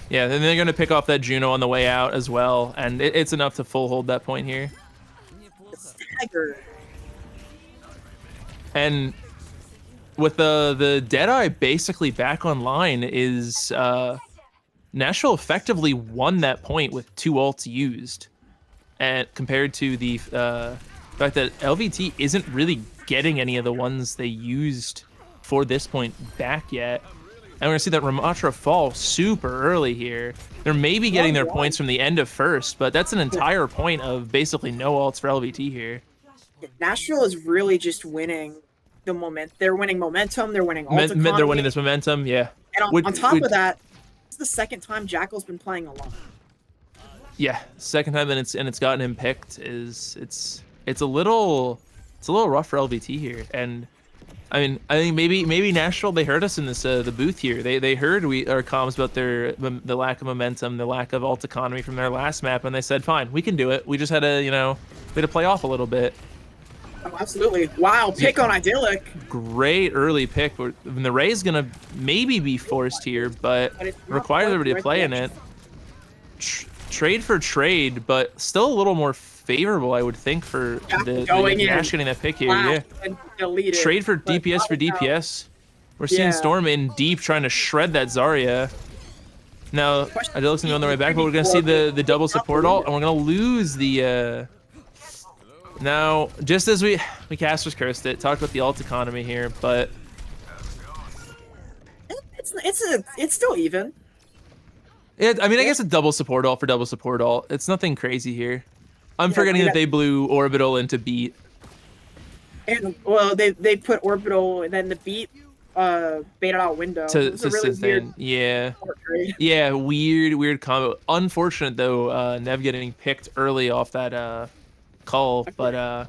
Yeah, then they're gonna pick off that Juno on the way out as well, and it's enough to full hold that point here. Stagger. And with the Deadeye basically back online, is Nashville effectively won that point with 2 ults used, and compared to the fact that LVT isn't really getting any of the ones they used for this point back yet. And we're gonna see that Ramatra fall super early here. They're maybe getting their points from the end of first, but that's an entire point of basically no ults for LVT here. Nashville is really just winning the moment. They're winning momentum. They're winning ult economy. They're winning this momentum, yeah. And on top of that, it's the second time Jackal's been playing alone. Yeah, second time, and it's gotten him picked. It's a little rough for LVT here, and I mean, I think maybe Nashville, they heard us in this the booth here. They heard our comms about the lack of momentum, the lack of ult economy from their last map, and they said, fine, we can do it. We just had to we had to play off a little bit. Oh, absolutely. Wow, pick on Idyllic. Great early pick. The Ray's gonna maybe be forced here, but requires everybody to play in it. Trade for trade, but still a little more favorable, I would think, for the Nash getting that pick here. Yeah. Trade for DPS for DPS. We're seeing Storm in deep trying to shred that Zarya. Now, Idylic's gonna be on the way back, but we're gonna see the double support ult, and we're gonna lose the now, just as we casters cursed it, talked about the ult economy here, but it's still even. I mean, I guess a double support ult for double support ult. It's nothing crazy here. I'm forgetting that they blew orbital into beat. And well, they put orbital, and then the beat baited out window. To It was a really sustain. weird Yeah. portrait. Yeah, weird combo. Unfortunate though, Nev getting picked early off that call, but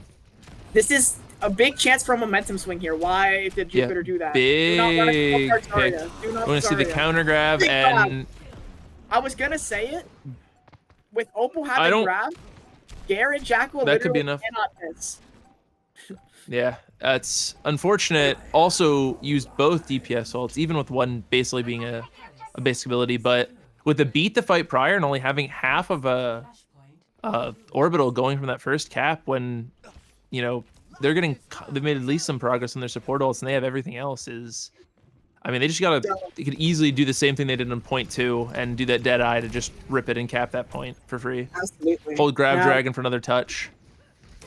This is a big chance for a momentum swing here. Why did yeah, Jupiter do that? big Do not let it go pick. Tartaria. Do not I want to see the Tartaria. counter grab Big and I was gonna say it. With Opal I having don't- grab, Garrett Jackal That could be literally enough. cannot miss. yeah, that's unfortunate. Also used both DPS ults, even with one basically being a basic ability, but with the beat the fight prior and only having half of a orbital going from that first cap when, you know, they've made at least some progress on their support ults and they have everything else is, I mean, they could easily do the same thing they did on point 2 and do that dead eye to just rip it and cap that point for free. Absolutely. Hold grab Now, dragon for another touch.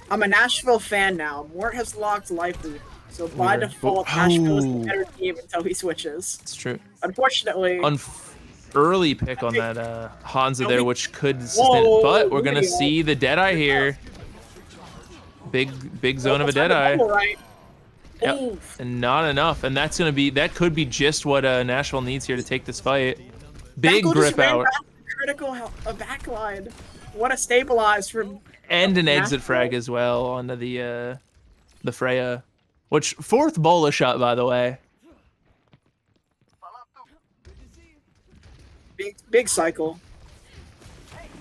I'm a Nashville fan now. Mort has locked life lead, so by Weird. default, Oh. Nashville is the better team until he switches. It's true. Unfortunately, Early pick on that Hansa there, which could sustain Whoa, it, but we're gonna look at that. see the dead eye here. Big zone of a dead eye. Right. Yep. Oof. And not enough, and that could be just what Nashville needs here to take this fight. Big Jackal just grip ran out back to critical a backline. What a stabilize from and an exit Nashville. frag as well onto the Freya, which 4th bola shot by the way. Big cycle.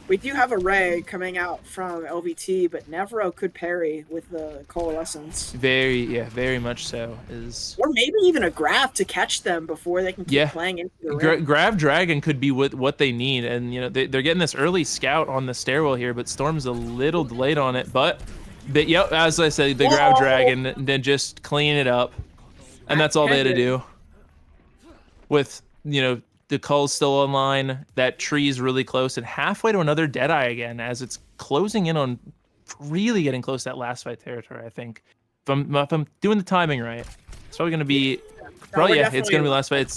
We do have a Ray coming out from LVT, but Nevro could parry with the Coalescence. Very much so. Or maybe even a grab to catch them before they can keep playing into the ring. Grab Dragon could be what they need, and you know they're getting this early scout on the stairwell here, but Storm's a little delayed on it. But yep, as I said, the Grab Dragon, and then just clean it up, and that's all they had to do. With the Cull's still online, that tree's really close, and halfway to another Deadeye again, as it's closing in on really getting close to that last fight territory, I think. If I'm doing the timing right, it's probably going to be, it's going to be last fight,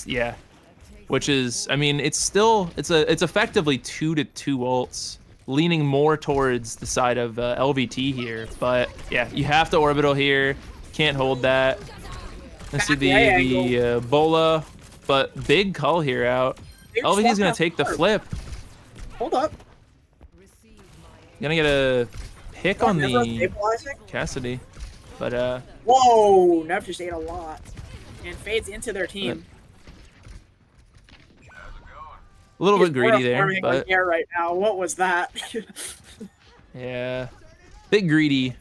which is, I mean, it's effectively 2-2 ults, leaning more towards the side of LVT here, but yeah, you have to orbital here, can't hold that. Let's see the Bola. But big call here out. LVT's gonna take the flip. Hold up. Gonna get a pick on the Cassidy. But whoa, Nev just ate a lot. And fades into their team. A little bit greedy there, but right now. What was that? yeah. Bit greedy.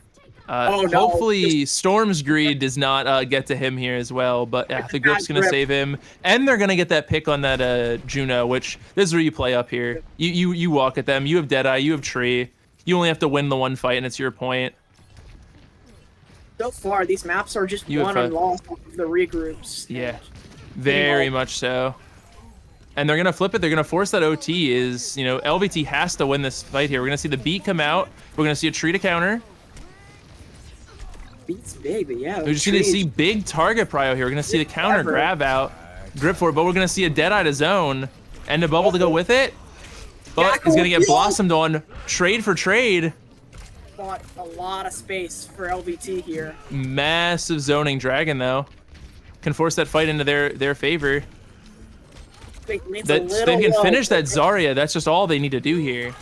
Oh, no. Hopefully Storm's greed does not get to him here as well, but yeah, the grip's gonna save him, and they're gonna get that pick on that Juno, which this is where you play up here. You walk at them. You have Deadeye, you have Tree. You only have to win the one fight, and it's your point. So far, these maps are just won and lost off of the regroups. Yeah, very much so. And they're gonna flip it. They're gonna force that OT. LVT has to win this fight here. We're gonna see the beat come out. We're gonna see a Tree to counter. Beats big, but yeah. We're just gonna see big target prio here. We're gonna see the counter grab out, grip for it, but we're gonna see a Deadeye to zone and a bubble to go with it. But he's gonna get blossomed on. Trade for trade. Bought a lot of space for LVT here. Massive zoning dragon though. Can force that fight into their favor. They can finish that Zarya. That's just all they need to do here.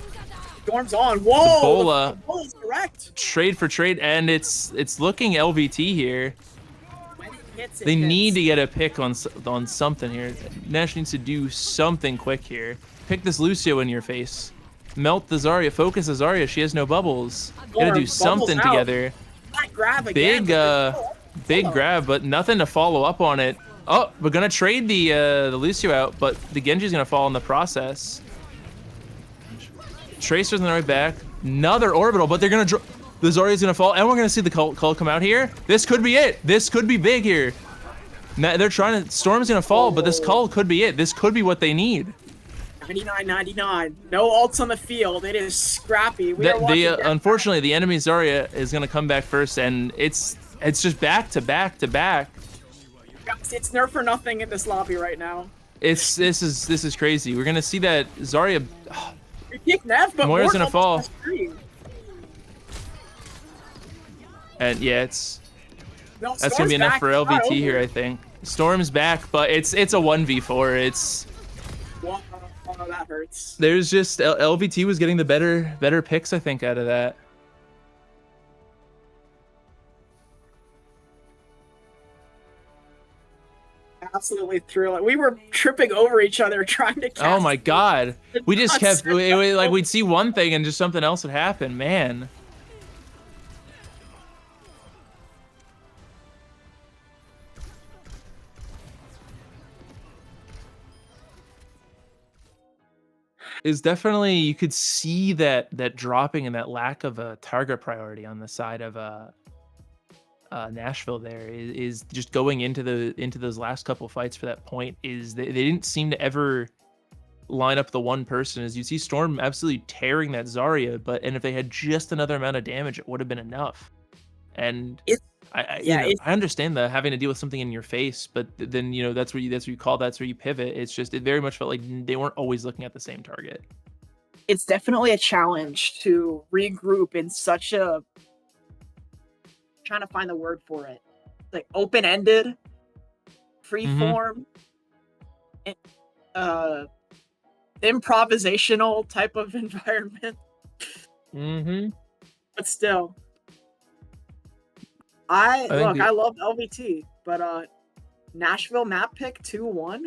Storm's on. Whoa! Bola. Bola's direct. Trade for trade, and it's looking LVT here. They need to get a pick on something here. Nash needs to do something quick here. Pick this Lucio in your face. Melt the Zarya. Focus the Zarya. She has no bubbles. Gotta do something together. Grab again, big grab, but nothing to follow up on it. Oh, we're gonna trade the Lucio out, but the Genji's gonna fall in the process. Tracer's on the right back. Another orbital, but they're gonna the Zarya's gonna fall, and we're gonna see the Cull come out here. This could be it. This could be big here. Now, they're trying to. Storm's gonna fall, but this Cull could be it. This could be what they need. 99.99. No ults on the field. It is scrappy. Unfortunately, the enemy Zarya is gonna come back first, and it's just back to back to back. It's nerf for nothing in this lobby right now. This is crazy. We're gonna see that Zarya. We pick Nev, but Moira's gonna fall. And yeah, that's gonna be enough for LVT here, I think. Storm's back, but it's a 1v4. It's Wow, oh, that hurts. there's just LVT was getting the better picks, I think, out of that. Absolutely thrilling. We were tripping over each other trying to cast. Oh my god. We just kept Nonsense. like we'd see one thing and just something else would happen, man. Is definitely, you could see that dropping and that lack of a target priority on the side of Nashville there is just going into those last couple fights for that point. Is they didn't seem to ever line up the one person. As you see Storm absolutely tearing that Zarya, and if they had just another amount of damage, it would have been enough. And I understand that having to deal with something in your face, but then that's where you pivot. It's just, it very much felt like they weren't always looking at the same target. It's definitely a challenge to regroup in such a, trying to find the word for it, like open-ended, free-form, improvisational type of environment. But still, I love LVT, but Nashville map pick 2-1.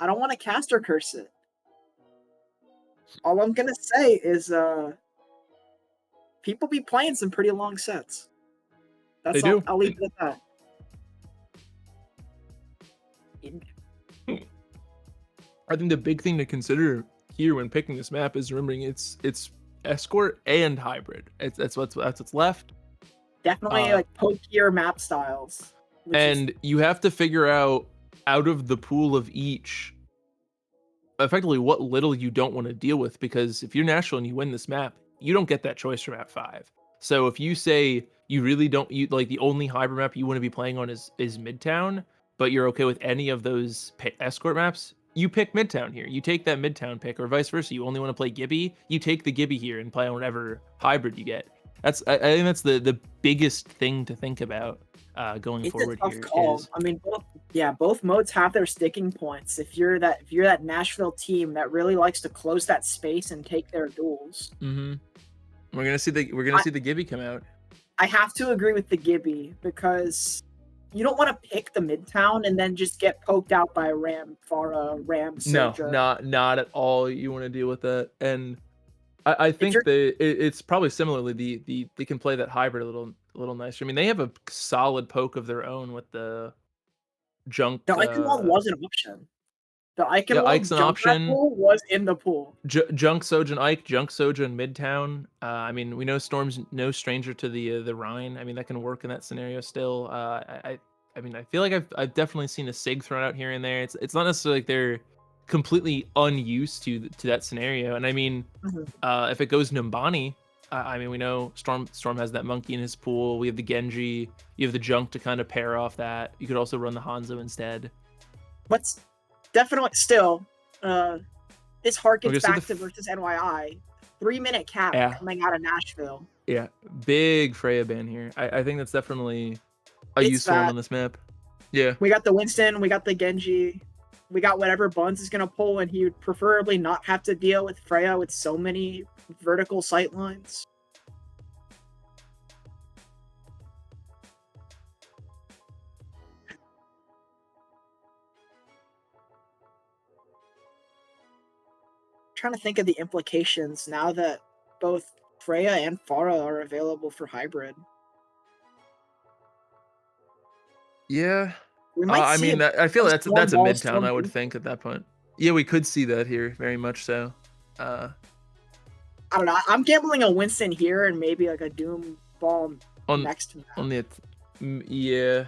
I don't want to caster curse it. All I'm gonna say is people be playing some pretty long sets. That's They all, do. I'll leave it at that. I think the big thing to consider here when picking this map is remembering it's escort and hybrid. That's what's left. Definitely like pokier map styles. And you have to figure out of the pool of each, effectively what little you don't want to deal with, because if you're Nashville and you win this map, you don't get that choice from map 5. So if you say you really don't, like the only hybrid map you want to be playing on is Midtown, but you're okay with any of those escort maps, you pick Midtown here. You take that Midtown pick, or vice versa. You only want to play Gibby, you take the Gibby here and play on whatever hybrid you get. I think that's the biggest thing to think about going forward a tough here. call. I mean, both modes have their sticking points. If you're that Nashville team that really likes to close that space and take their duels, We're gonna see the Gibby come out. I have to agree with the Gibby, because you don't want to pick the Midtown and then just get poked out by a Ram, Farah, Ram, Soja. No, not at all. You want to deal with that, and I think it's probably similarly they can play that hybrid a little nicer. I mean, they have a solid poke of their own with the junk. The Icon was an option. The Icon Ike's an option. Pool was in the pool. Junk Soja and Ike, Junk Soja and Midtown. I mean, we know Storm's no stranger to the Rhine. I mean, that can work in that scenario still. I mean, I feel like I've definitely seen a Sig thrown out here and there. It's not necessarily like they're completely unused to that scenario. And I mean, if it goes Numbani, I mean, we know Storm has that monkey in his pool. We have the Genji. You have the Junk to kind of pair off that. You could also run the Hanzo instead. What's definitely still, this harkens see back to versus NYI. 3-minute cap coming out of Nashville. Yeah, big Freya ban here. I think that's definitely a useful one on this map. Yeah. We got the Winston, we got the Genji, we got whatever Buns is gonna pull, and he would preferably not have to deal with Freya with so many vertical sight lines. Trying to think of the implications now that both Freya and Farah are available for hybrid. Yeah. We might I see mean, I feel that's a Midtown, Storm I would think, at that point. Yeah, we could see that here, very much so. I don't know. I'm gambling a Winston here and maybe like a Doom Ball next to that. Yeah.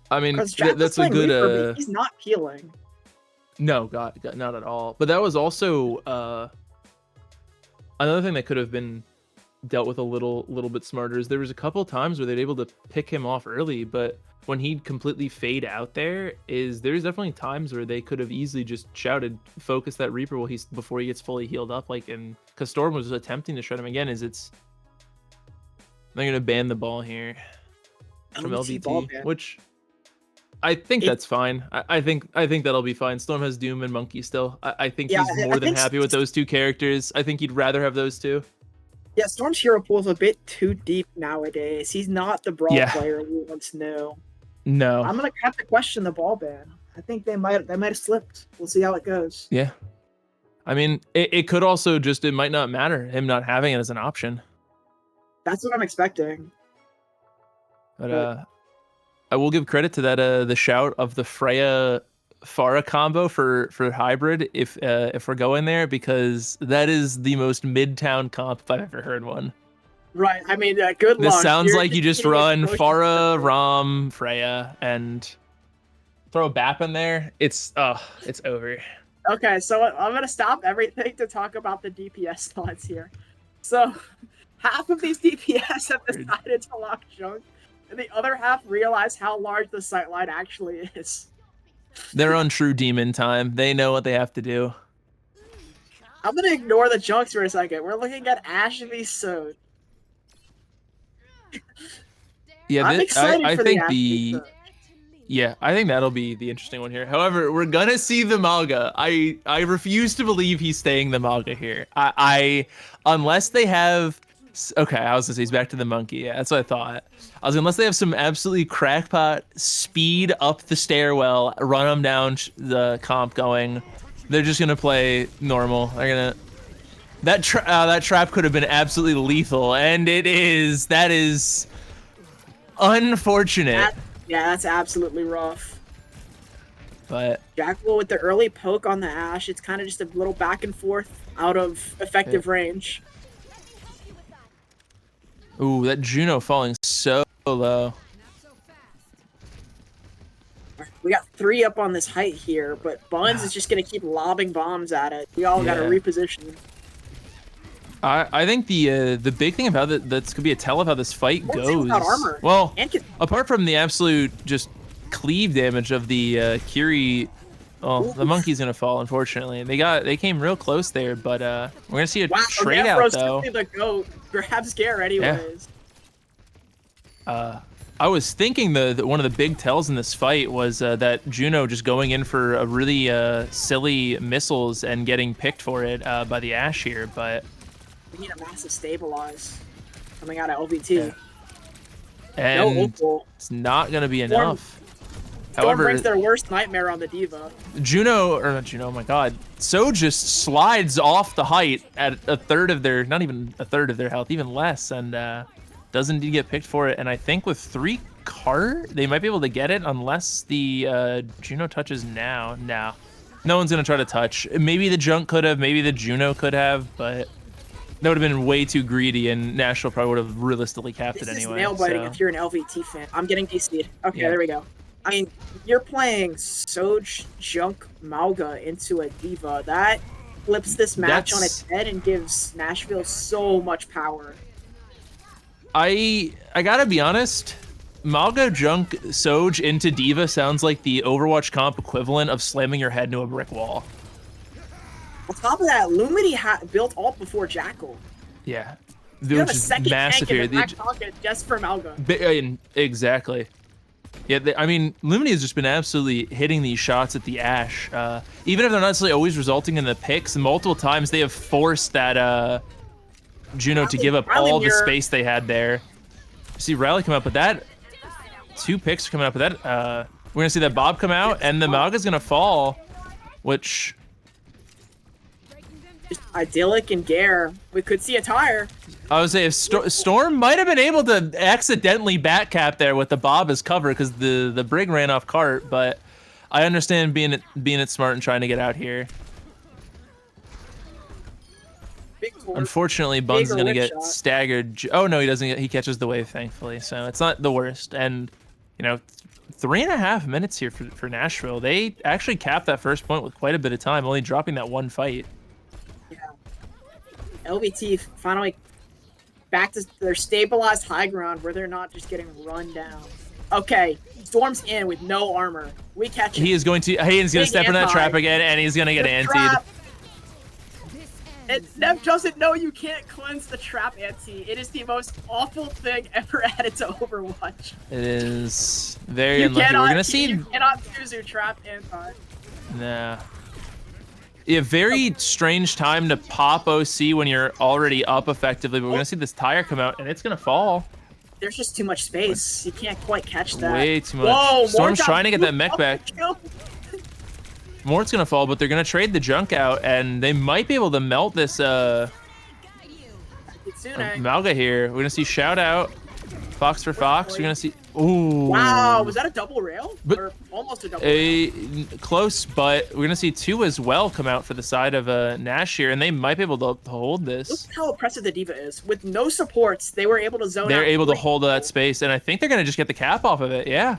I mean, Because that's a good. Reaper, but he's not healing. No, God, not at all. But that was also another thing that could have been dealt with a little bit smarter. Is there was a couple times where they're able to pick him off early, but when he'd completely fade out there's definitely times where they could have easily just shouted, focus that Reaper before he gets fully healed up. Like, and because Storm was attempting to shred him again. They're gonna ban the ball here. from LVT ball LVT, ban. which I think It- that's fine. I think that'll be fine. Storm has Doom and Monkey still. I think Yeah, he's I more than think happy with those two characters. I think he'd rather have those two. Yeah, Storm's hero pool is a bit too deep nowadays. He's not the brawl Yeah. player we once knew. No. I'm gonna have to question the ball ban. I think they might have slipped. We'll see how it goes. Yeah. I mean, it could also just, it might not matter him not having it as an option. That's what I'm expecting. But I will give credit to that the shout of the Freya Pharah combo for hybrid if we're going there, because that is the most midtown comp if I've ever heard one. Right. I mean, good luck. This sounds You're like you just getting run atrocious Pharah, stuff. Rom, Freya, and throw a BAP in there. It's over. Okay, so I'm gonna stop everything to talk about the DPS thoughts here. So, half of these DPS have decided to lock junk, and the other half realize how large the sightline actually is. They're on true demon time. They know what they have to do. I'm gonna ignore the junks for a second. We're looking at Ash v Sode. Yeah, I'm excited I for think the Ash v the Sode. yeah, I think that'll be the interesting one here. However, we're gonna see the Malga. I refuse to believe he's staying the Malga here. I unless they have. Okay, I was gonna say he's back to the monkey. Yeah, that's what I thought. Unless they have some absolutely crackpot speed up the stairwell, run them down the comp going, they're just gonna play normal. They're gonna that trap could have been absolutely lethal, and it is. That is unfortunate. That's absolutely rough. But Jackal with the early poke on the Ash. It's kind of just a little back and forth out of effective range. ooh, that Juno falling so low. We got 3 up on this height here, but Buns is just gonna keep lobbing bombs at it. We all gotta Yeah. reposition. I think the big thing about that's gonna be a tell of how this fight What's it goes. without armor? Well, And can, apart from the absolute just cleave damage of the Kiri, well, the monkey's gonna fall. Unfortunately, they came real close there, but we're gonna see a wow, trade out Afro's though. simply the goat. Grabs Gare anyways. I was thinking the one of the big tells in this fight was that Juno just going in for a really silly missiles and getting picked for it by the Ash here, but We need a massive stabilize coming out of LVT. and No opal. it's not gonna be Storm- enough. Storm However, brings their worst nightmare on the Diva. Juno, or not Juno, oh my god. So just slides off the height at a third of their, not even a third of their health, even less, and doesn't indeed get picked for it. And I think with 3 cart, they might be able to get it unless the Juno touches now. No one's gonna try to touch. Maybe the Junk could have, maybe the Juno could have, but that would have been way too greedy, and Nashville probably would have realistically capped This it is anyway. nail biting so. if you're an LVT fan. I'm getting DC'd. Okay, Yeah. there we go. I mean, you're playing Soj Junk Malga into a Diva. That flips this match on its head and gives Nashville so much power. I gotta be honest, Malga Junk Soj into Diva sounds like the Overwatch comp equivalent of slamming your head into a brick wall. On top of that, Lumity built ult before Jackal. Yeah. You have Which a is second massive tank here. in the back pocket just for Malga. Exactly. Yeah, I mean, Lumini has just been absolutely hitting these shots at the Ash. Even if they're not necessarily always resulting in the picks, multiple times they have forced that Juno to give up all the space they had there. See Riley come up with that. 2 picks are coming up with that. We're going to see that Bob come out, and the Malga's going to fall, which... Just idyllic and Gare. We could see a tire. I would say if Storm might have been able to accidentally back cap there with the Bob as cover because the Brig ran off cart, but I understand being it smart and trying to get out here. Big torque. Unfortunately, Buns is Bigger gonna whip get shot. staggered. Oh no, he doesn't get. He catches the wave, thankfully. So it's not the worst. And you know, 3.5 minutes here for Nashville. They actually capped that first point with quite a bit of time, only dropping that 1 fight. Yeah. LVT finally back to their stabilized high ground where they're not just getting run down. Okay, Storm's in with no armor. We catch him. He is going to. Hayden's gonna Big step in that anti. trap again, and he's gonna get The antied. trap. Nev doesn't know you can't cleanse the trap anti. It is the most awful thing ever added to Overwatch. It is very You unlucky. We're cannot, gonna see. you cannot Suzu trap anti. Nah. Yeah, very strange time to pop OC when you're already up effectively, but we're gonna see this tire come out and it's gonna fall. There's just too much space. You can't quite catch that. Way too much. Whoa, Storm's Mort's trying to get that got mech back. kill. Mort's gonna fall, but they're gonna trade the junk out, and they might be able to melt this Kitsune. Malga here. We're gonna see shout out. Fox for Fox. We're gonna see. Ooh. Wow, was that a double rail? But- Or almost a double rail? Close, but we're gonna see 2 as well come out for the side of Nash here, and they might be able to hold this. Look how oppressive the Diva is. With no supports, they were able to zone They're out able to 3 hold that people. space, and I think they're gonna just get the cap off of it. Yeah.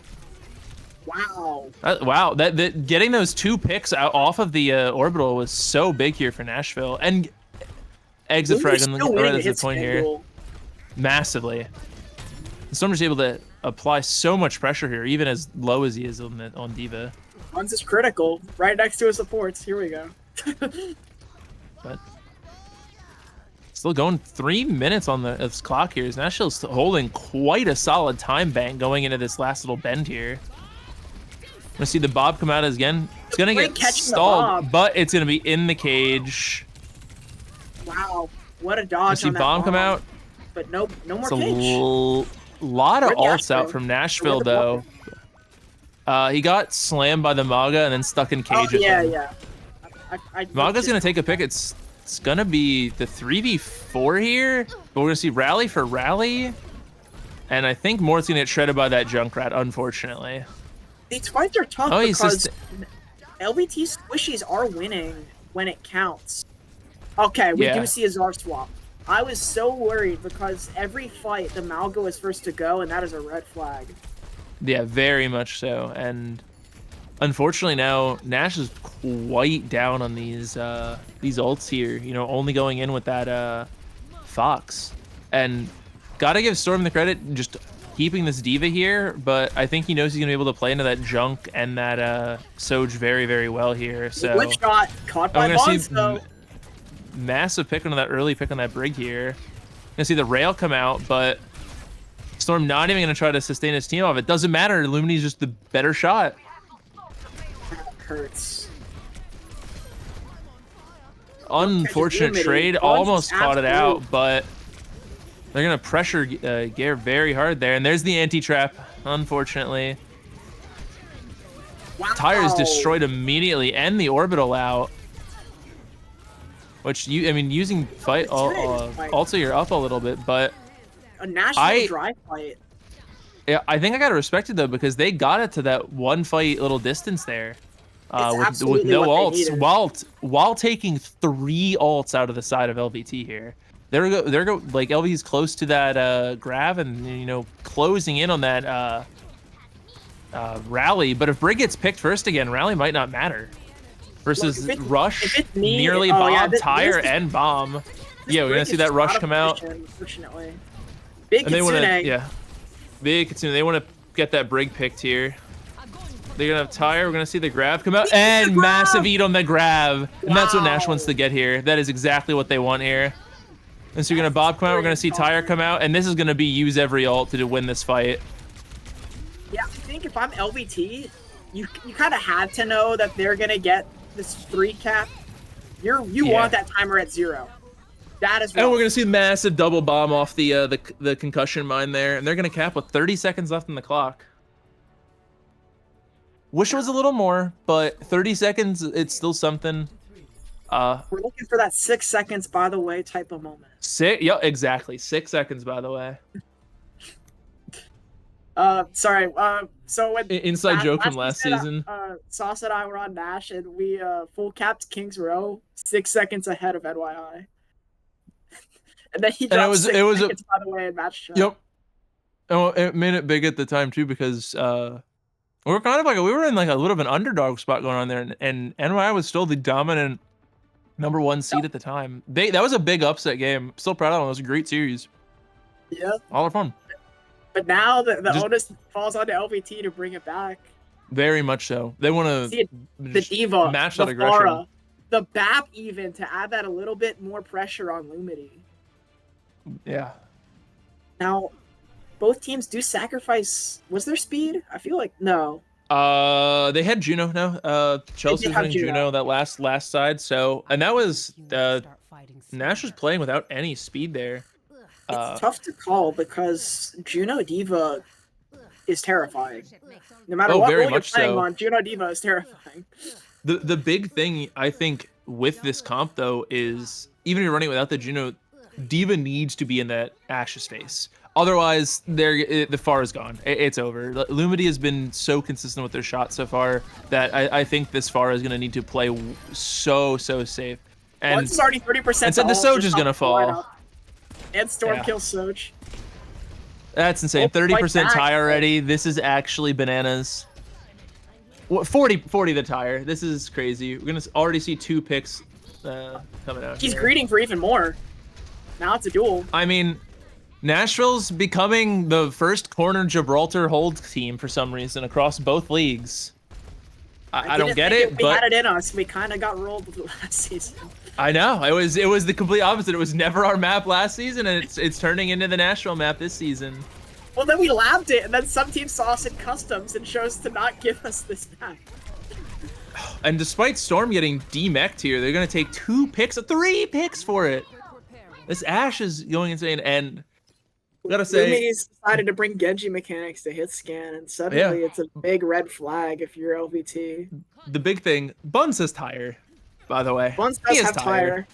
Wow. Wow, that getting those 2 picks out off of the orbital was so big here for Nashville, and exit frag on the right as the point here, massively. The Stormer's able to apply so much pressure here, even as low as he is on Diva. Runs is critical. Right next to his supports. Here we go. But still going 3 minutes on this clock here. Nashville's holding quite a solid time bank going into this last little bend here. We're gonna see the Bob come out again. It's gonna Great get catching the stalled, Bob. but it's gonna be in the cage. Wow. What a We're dodge see on that bomb come out. But no more It's a cage. lot of Where'd ults Nashville? out from Nashville, Where'd the though. He got slammed by the Maga and then stuck in Oh, cage with yeah, him. yeah. Maga's gonna take a pick. It's gonna be the 3v4 here, but we're gonna see rally for rally, and I think Mort's gonna get shredded by that Junkrat, unfortunately. These fights are tough Oh, he's because just- LBT squishies are winning when it counts. Okay, we Yeah. do see a Zar swap. I was so worried because every fight the Malga was first to go, and that is a red flag. Yeah, very much so. And unfortunately now Nash is quite down on these ults here. You know, only going in with that Fox. And gotta give Storm the credit just keeping this Diva here, but I think he knows he's gonna be able to play into that Junk and that Soj very, very well here. So Glitch shot caught by I'm gonna Bonds, see though. massive pick on that early pick on that Brig here. Gonna see the rail come out, but Storm not even gonna try to sustain his team off. It doesn't matter. Illumini's just the better shot. That hurts. Unfortunate Illumini. trade, Bonds almost is caught it out, absolute. but they're gonna pressure Gare very hard there. And there's the anti-trap, unfortunately. Wow. Tires destroyed immediately, and the orbital out. Which I mean, using fight also you're up a little bit, but A national dry fight. yeah, I think I gotta respect it though because they got it to that 1 fight little distance there, with absolutely no what they ults, needed. while taking 3 ults out of the side of LVT here. They're like LVT's close to that grav and you know closing in on that rally. But if Brig gets picked first again, rally might not matter. Versus Look, if Rush, it's me- nearly oh, Bob, yeah, Tire, this is- and Bomb. This Yeah, we're Brig gonna is see that just Rush out of come out. position, Unfortunately. Big And they want to, Kitsune. yeah. Big Kitsune, they want to get that Brig picked here. They're going to have Tire. We're going to see the grab come out. And massive eat on the grab. And that's what Nash wants to get here. That is exactly what they want here. And so you're going to Bob come out. We're going to see Tire come out. And this is going to be use every ult to win this fight. Yeah, I think if I'm LVT, you kind of had to know that they're gonna get this 3 cap. You want that timer at 0. That is. And we're going to see massive double bomb off the concussion mine there. And they're going to cap with 30 seconds left on the clock. Wish it was a little more, but 30 seconds, it's still something. We're looking for that 6 seconds, by the way, type of moment. Yeah, exactly. 6 seconds, by the way. Sorry. So when Inside joke from last season, season. Sauce and I were on Nash, and we full capped Kings Row 6 seconds ahead of NYI. And then he dropped 6 seconds, by the way, in match chat. Yep. Oh, it made it big at the time too because we were kind of like we were in like a little of an underdog spot going on there, and NYI was still the dominant #1 seed at the time. That was a big upset game. Still proud of them. It was a great series. Yeah. All are fun. But now the onus falls onto LVT to bring it back. Very much so. They want See to the Diva, match the that aggression. Pharah, the BAP even to add that a little bit more pressure on Lumity. Yeah. Now, both teams do sacrifice. Was there speed? I feel like no. They had Juno now. Chelsea was have running Juno. Juno that last side. So, and that was Nash was playing without any speed there. It's tough to call because Juno Diva is terrifying. No matter what very role you're much playing so. on, Juno Diva is terrifying. The big thing I think with this comp though is even if you're running without the Juno, Diva needs to be in that Ashes face. Otherwise, the far is gone. It's over. Lumity has been so consistent with their shots so far that I think this far is going to need to play so safe. And Once is already 30%. and said the to ult, Soj just is going to off the lineup. fall. And Storm Yeah. kills Soj. That's insane. Oh, fight 30% back. tie already. This is actually bananas. What 40 the tire. This is crazy. We're going to already see 2 picks coming out. He's here. greeting for even more. Now it's a duel. I mean, Nashville's becoming the first corner Gibraltar hold team for some reason across both leagues. I don't didn't get think it, we but had it in us. We kind of got rolled last season. I know it was the complete opposite. It was never our map last season, and it's turning into the Nashville map this season. Well, then we labbed it, and then some teams saw us in customs and chose to not give us this map. And despite Storm getting demeched here, they're gonna take 3 picks for it. This Ashe is going insane, and I gotta say, Lumi's decided to bring Genji mechanics to hit scan, and suddenly it's a big red flag if you're LVT. the big thing, Buns has tire, by the way. Buns He does is have tire.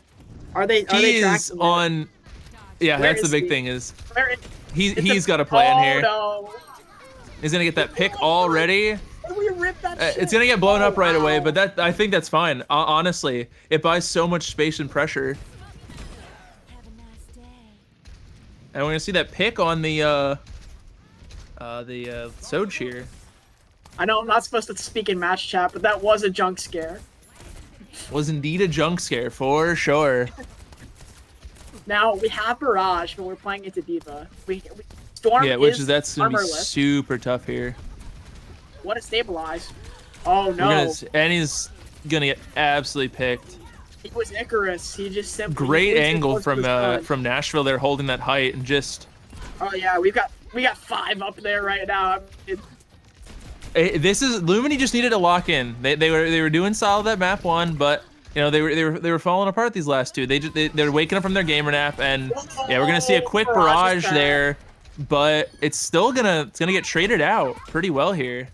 Are they He is tracking it? on. Yeah, Where that's the is big he? thing is Where he's got a plan here. No. He's gonna get that pick already. We ripped that shit. It's gonna get blown up right away, wow. but I think that's fine. Honestly, it buys so much space and pressure. And we're gonna see that pick on the Soj here. I know I'm not supposed to speak in match chat, but that was a junk scare. Was indeed a junk scare for sure. Now we have Barrage, but we're playing into Diva. Storm Yeah, which is is that's gonna be armorless. super tough here. What a stabilize. Oh We're no. and he's gonna get absolutely picked. He was Icarus. He just simply Great he angle was from done. from Nashville. They're holding that height and just. Oh yeah, we got 5 up there right now. This is Lumity just needed to lock in. They were doing solid at map 1, but you know they were falling apart these last 2. They're waking up from their gamer nap, and yeah, we're gonna see a quick barrage there, but it's gonna get traded out pretty well here.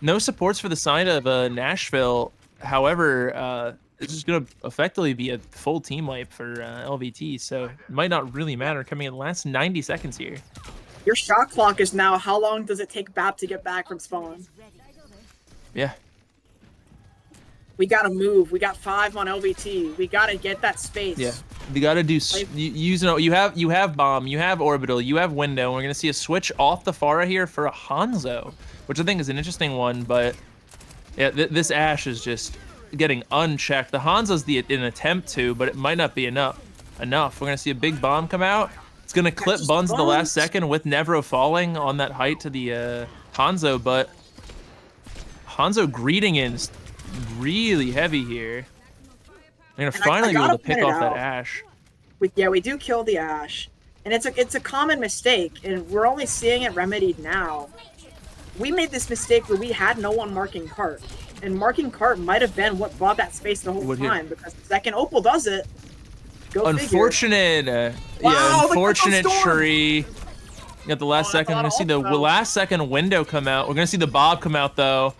No supports for the side of Nashville. However, it's just gonna effectively be a full team wipe for LVT, so it might not really matter coming in the last 90 seconds here. Your shot clock is now how long does it take BAP to get back from spawn? Yeah. We gotta move. We got 5 on LVT. We gotta get that space. Yeah, you gotta do. You have bomb, you have orbital, you have window. And we're gonna see a switch off the Pharah here for a Hanzo, which I think is an interesting one. But yeah, this Ashe is just getting unchecked. The Hanzo's an attempt to, but it might not be enough. We're gonna see a big bomb come out. It's gonna clip Buns at the last second with Nevro falling on that height to the Hanzo, but Hanzo greeting in is really heavy here. They're gonna finally be able to pick off that Ashe. We do kill the Ashe, and it's a common mistake, and we're only seeing it remedied now. We made this mistake where we had no one marking cart, and marking cart might have been what bought that space the whole time, because the second Opal does it. Go Unfortunate, Wow, unfortunate the Storm! tree. You got the last second. We're gonna see the also. last second window come out. We're gonna see the Bob come out though.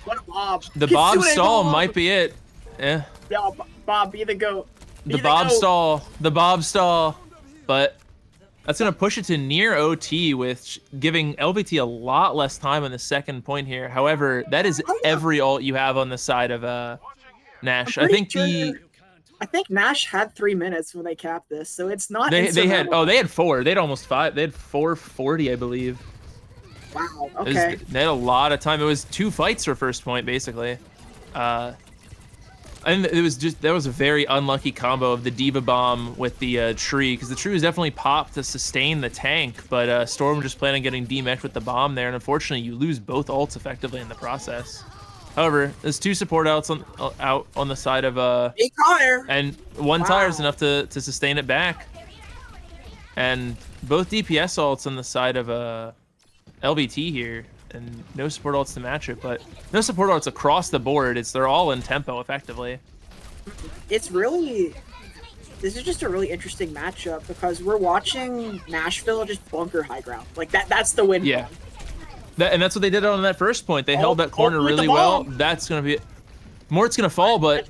What a Bob. The Bob Kitsune stall Bob. might be it. Yeah. Yeah, Bob, be the goat. Be The Bob goat. stall. The Bob stall. But that's gonna push it to near OT, with giving LVT a lot less time on the second point here. However, that is every ult you have on the side of Nash. I think I think Nash had 3 minutes when they capped this, so it's not. they had insurmountable. they had 4. They had almost 5. They had 440, I believe. Wow. It was- Okay. they had a lot of time. It was 2 fights for first point, basically. And it was that was a very unlucky combo of the Diva Bomb with the tree, because the tree was definitely popped to sustain the tank, but Storm just planning on getting demeched with the bomb there, and unfortunately you lose both ults effectively in the process. However, there's 2 support outs out on the side of Big tire. and 1 tire is enough to sustain it back. And both DPS ults on the side of LVT here, and no support ults to match it, but no support ults across the board. They're all in tempo effectively. It's really, this is just a really interesting matchup because we're watching Nashville just bunker high ground. Like that's the win. Yeah. And that's what they did on that first point. They held that corner really well. That's going to be... Mort's going to fall, but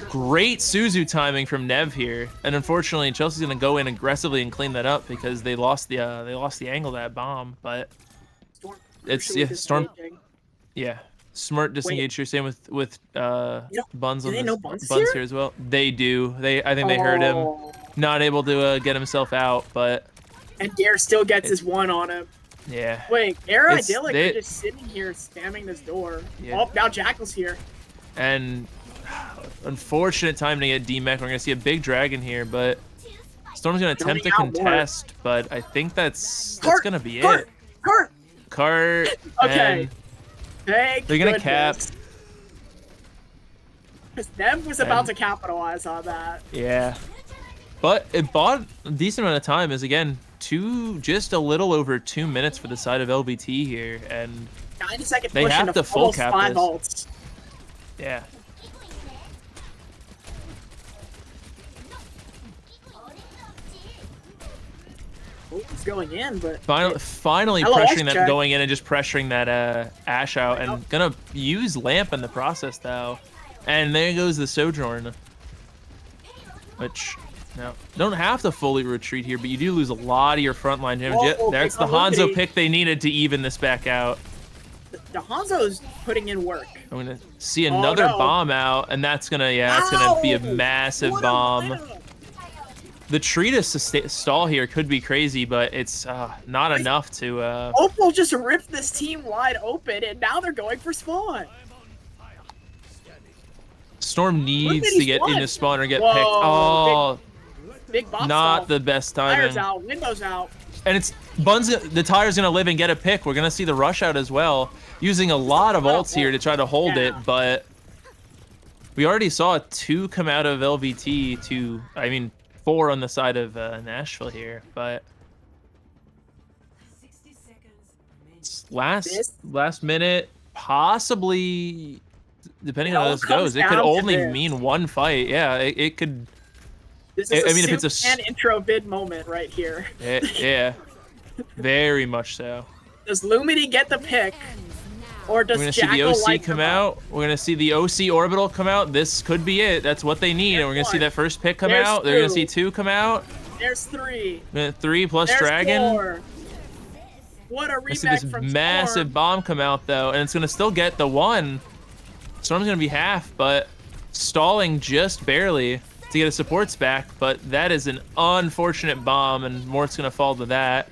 great Suzu timing from Nev here. And unfortunately, Chelsea's going to go in aggressively and clean that up because they lost the angle of that bomb. But it's... Yeah, Storm... Yeah. Smart disengage here. Same with Buns on Buns here as well. They do. I think they heard him. Not able to get himself out, but... And Dare still gets his one on him. Yeah. Wait, Era Idyllic are just sitting here spamming this door. Yeah. Oh, now Jackal's here. And unfortunate time to get D-Mech. We're going to see a big dragon here, but Storm's going to attempt to contest, but I think that's going to be it. Cart. Okay. They're going to cap. Because Nev was about to capitalize on that. Yeah. But it bought a decent amount of time as, again, just a little over 2 minutes for the side of LBT here, and 90-second they push have into to full cap 5 this. ults. Yeah. It's going in, but finally LOS pressuring that check. going in and just pressuring that Ash out, and gonna use Lamp in the process though. And there goes the Sojourn, which now don't have to fully retreat here, but you do lose a lot of your frontline damage. That's the Hanzo pick they needed to even this back out. The Hanzo's putting in work. I'm gonna see another bomb out, and that's gonna that's gonna be a massive bomb. The tree to stall here could be crazy, but it's not enough to... Opal just ripped this team wide open, and now they're going for spawn. Storm needs to get into spawn or get Whoa, picked. Oh, big bomb not stall. the best Tires timing. out, windows out. And it's the tire's going to live and get a pick. We're going to see the rush out as well, using a lot of ults here to try to hold it, but we already saw 2 come out of LVT, 4 on the side of Nashville here, but it's last minute, possibly, depending on how this goes, it could only mean 1 fight. Yeah, it could. This is if it's a Superman intro bid moment right here. Yeah, very much so. Does Lumity get the pick, or does We're gonna see the OC come out. We're gonna see the OC orbital come out. This could be it. That's what they need. And we're gonna see that first pick come out. They're gonna see 2 come out. There's 3. 3 plus There's dragon. 4. What a I see remake this from massive Storm. bomb come out though, and it's gonna still get the 1. Storm's gonna be half, but stalling just barely to get his supports back. But that is an unfortunate bomb, and Mort's gonna fall to that.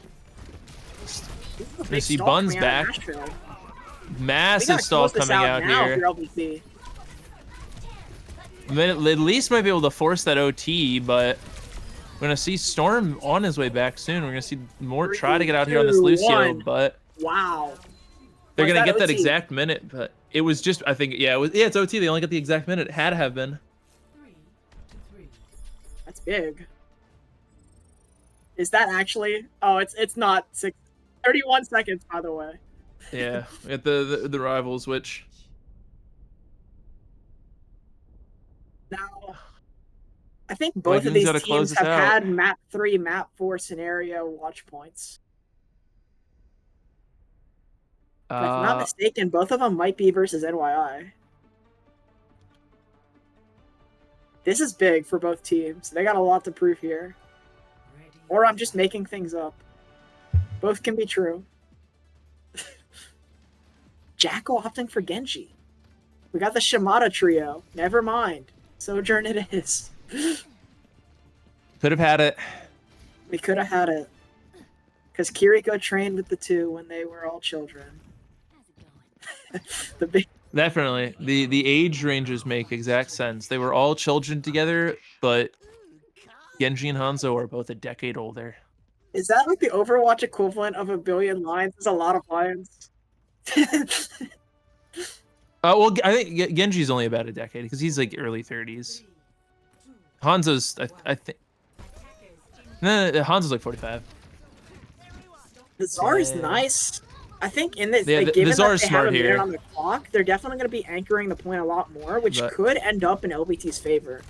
We're gonna see Buns back. Massive stall coming out here. At least might be able to force that OT, but we're gonna see Storm on his way back soon. We're gonna see Mort try to get out here on this Lucio, but wow, they're gonna get that exact minute. But it was just, I think, it's OT. They only got the exact minute. It had to have been. That's big. Is that actually? Oh, it's not 31 seconds, by the way. Yeah, at the rivals, which now I think both of these teams have had map 3, map 4 scenario watch points. If I'm not mistaken, both of them might be versus NYI. This is big for both teams. They got a lot to prove here. Or I'm just making things up. Both can be true. Jackal opting for Genji. We got the Shimada trio. Never mind. Sojourn it is. Could have had it. We could have had it. Because Kiriko trained with the 2 when they were all children. The big... Definitely. The age ranges make exact sense. They were all children together, but Genji and Hanzo are both a decade older. Is that like the Overwatch equivalent of 1 billion lines? It's a lot of lines. Well, I think Genji's only about a decade because he's like early 30s. Hanzo's, I think. No, Hanzo's like 45. The Czar is Yeah. nice. I think in this, Yeah, the given Czar that is they have smart a minute here. on the clock, they're definitely going to be anchoring the point a lot more, which But- could end up in LBT's favor.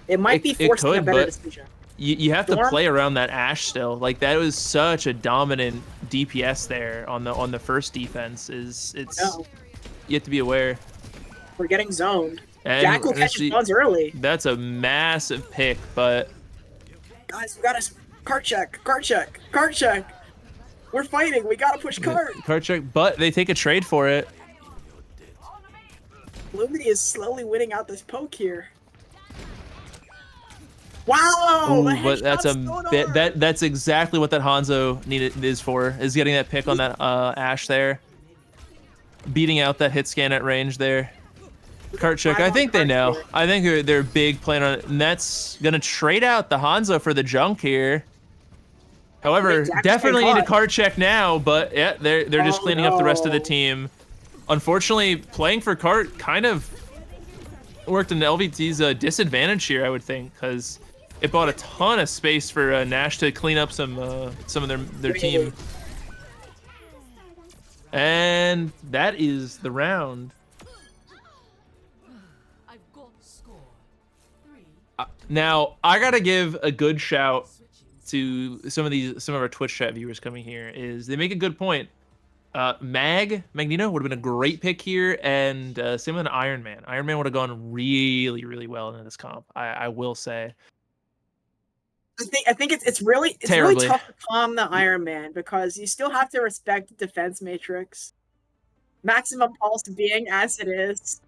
It might be It forcing a could, better but- decision. You have to Storm? play around that Ashe still. Like that was such a dominant DPS there on the first defense. It's No, you have to be aware. we're getting zoned. And Jack will we're gonna catch see- his buns early. That's a massive pick, but Guys, we got to cart check. We're fighting. We got to push cart. card check. But they take a trade for it. Lumity is slowly winning out this poke here. Wow! Ooh, the but that's a headshot's bit, sonar! that's exactly what that Hanzo is for. Is getting that pick on that Ashe there, beating out that hit scan at range there. Cart check. I think they know. I think they're big playing on it, and that's gonna trade out the Hanzo for the junk here. However, Jack's definitely getting need a caught. card check now. But yeah, they're just Oh, cleaning up the rest of the no. team. Unfortunately, playing for cart kind of worked in LVT's disadvantage here, I would think, because it bought a ton of space for Nash to clean up some of their team. And that is the round. I've got score. 3. Now I gotta give a good shout to some of our Twitch chat viewers coming here. Is they make a good point. Magneto would have been a great pick here, and same with an Iron Man. Iron Man would have gone really, really well into this comp. I will say. I think it's really Terribly. tough to calm the Iron Man because you still have to respect the defense matrix. Maximum pulse being as it is.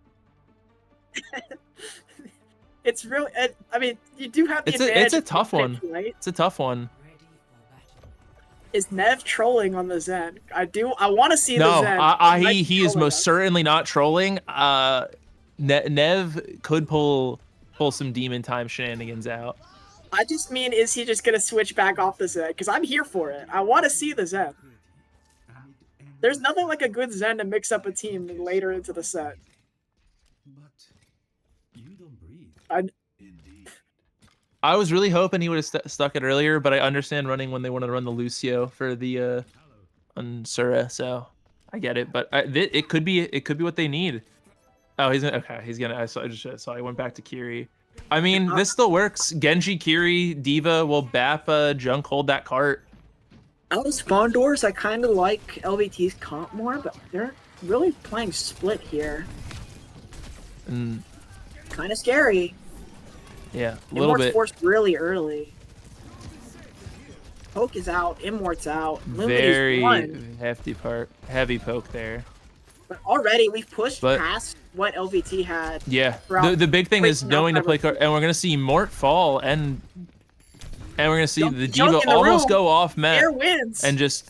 It's really. I mean, you do have the It's a advantage. of tough one. right? It's a tough one. Is Nev trolling on the Zen? I want to see No, the Zen. he is most certainly not trolling. Nev could pull some demon time shenanigans out. I just mean, is he just gonna switch back off the Zen? Because I'm here for it. I want to see the Zen. There's nothing like a good Zen to mix up a team later into the set. I was really hoping he would have stuck it earlier, but I understand running when they wanted to run the Lucio for the Unsura, so I get it. But it could be what they need. Oh, he's gonna, okay. He's gonna. I just saw. He went back to Kiri. I mean, this still works. Genji, Kiri, Diva will bap Junk hold that cart. Out of spawn doors, I kind of like LVT's comp more, but they're really playing split here. And Kind of scary. yeah, a little Immort's bit. forced really early. Poke is out. Immort's out. Lumini's Very won. heavy poke there. But already we've pushed But- past what LVT had. Yeah, throughout the big thing is breaking knowing up to play card, everything. and we're gonna see Mort fall, and we're gonna see Junk- the Junk Diva in the almost room. go off Met, Air wins. and just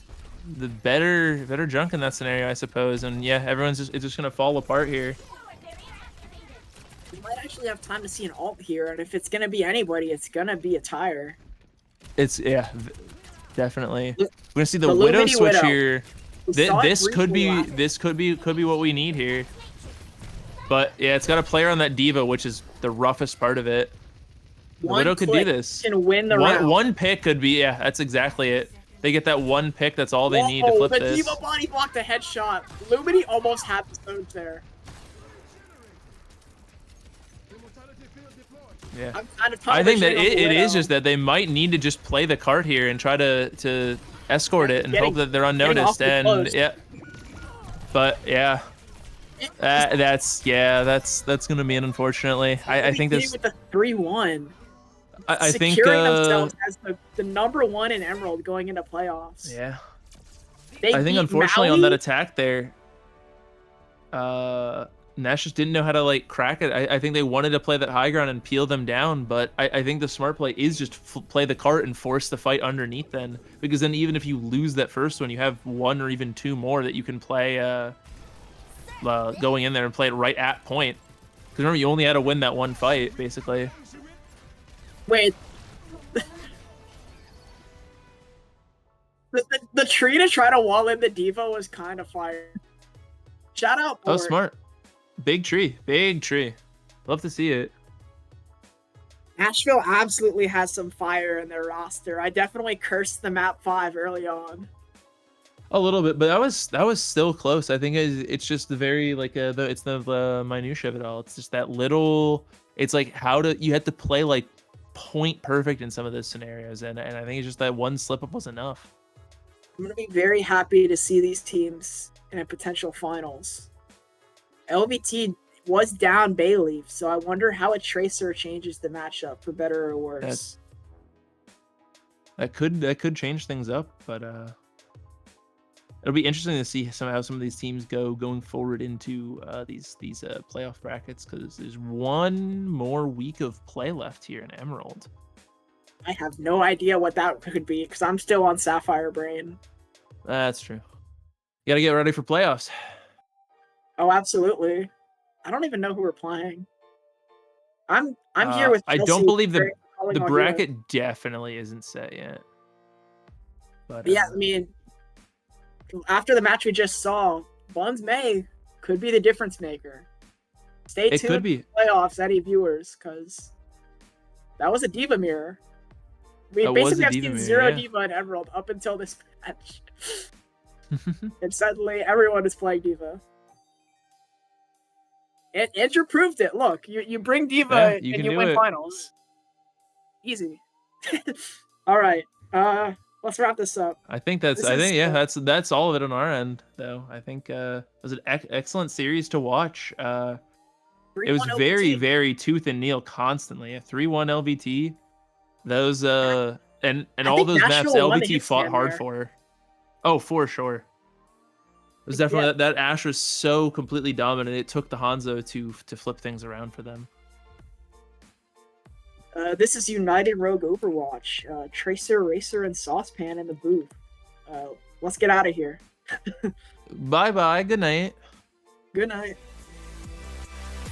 the better Junk in that scenario, I suppose. And yeah, it's just gonna fall apart here. We might actually have time to see an ult here, and if it's gonna be anybody, it's gonna be a tire. It's definitely. Look- We're gonna see the the Widow Lumity switch Widow. here. We saw it This could briefly be what we need here. But yeah, it's got to play around that Diva, which is the roughest part of it. The One Widow could do click this. Can win the round. One pick could be, yeah, that's exactly it. They get that one pick, that's all they need to Whoa, flip the this. Diva body blocked a headshot. Lumity almost had the stones there. Yeah. I'm kind of I think that tunnel visioning it on the is Widow. just that they might need to just play the card here and try to escort it and Getting- hope that they're getting unnoticed. awfully And close. yeah, but yeah, that's gonna be it. Unfortunately, I think LVT this. with the 3-1. I think Securing themselves as the number one in Emerald going into playoffs. yeah. They I think beat unfortunately on Maui. that attack there, Nash just didn't know how to like crack it. I think they wanted to play that high ground and peel them down, but I think the smart play is just play the cart and force the fight underneath then, because then even if you lose that first one, you have one or even two more that you can play going in there and play it right at point. Because remember, you only had to win that one fight basically. Wait. The tree to try to wall in the Diva was kind of fire. Shout out. Oh, Bort. smart. Big tree. Big tree. Love to see it. Nashville absolutely has some fire in their roster. I definitely cursed the map 5 early on. A little bit, but that was still close. I think it's just the very like it's the minutia of it all. It's just that little. It's like you had to play like point perfect in some of those scenarios, and I think it's just that one slip up was enough. I'm gonna be very happy to see these teams in a potential finals. LVT was down Bayleaf, so I wonder how a Tracer changes the matchup for better or worse. That could change things up, but it'll be interesting to see how some of these teams going forward into these playoff brackets, because there's one more week of play left here in Emerald. I have no idea what that could be because I'm still on Sapphire Brain. That's true. You gotta get ready for playoffs. Oh, absolutely. I don't even know who we're playing. I'm here with. I Chelsea, don't believe the calling all bracket heroes. definitely isn't set yet. But Yeah, I mean, after the match we just saw, Buns May could be the difference maker. Stay tuned. It could be. For playoffs, any viewers, because that was a Diva mirror. We That was basically a have Diva seen mirror, zero yeah. Diva in Emerald up until this match. And suddenly everyone is playing Diva. And Andrew proved it. Look, you bring Diva Yeah, and you can you do win it. finals. Easy. All right. Let's wrap this up. I think that's that's all of it on our end, though. I think it was an excellent series to watch. It was 3-1 very, LVT. very tooth and nail constantly. A 3-1 LVT. Those and I all think those maps Nashville won the LVT hit fought stand hard there. for. Oh, for sure. It was definitely that Ash was so completely dominant. It took the Hanzo to flip things around for them. This is United Rogue Overwatch. Tracer, Racer, and Saucepan in the booth. Let's get out of here. Bye bye. Good night. Good night.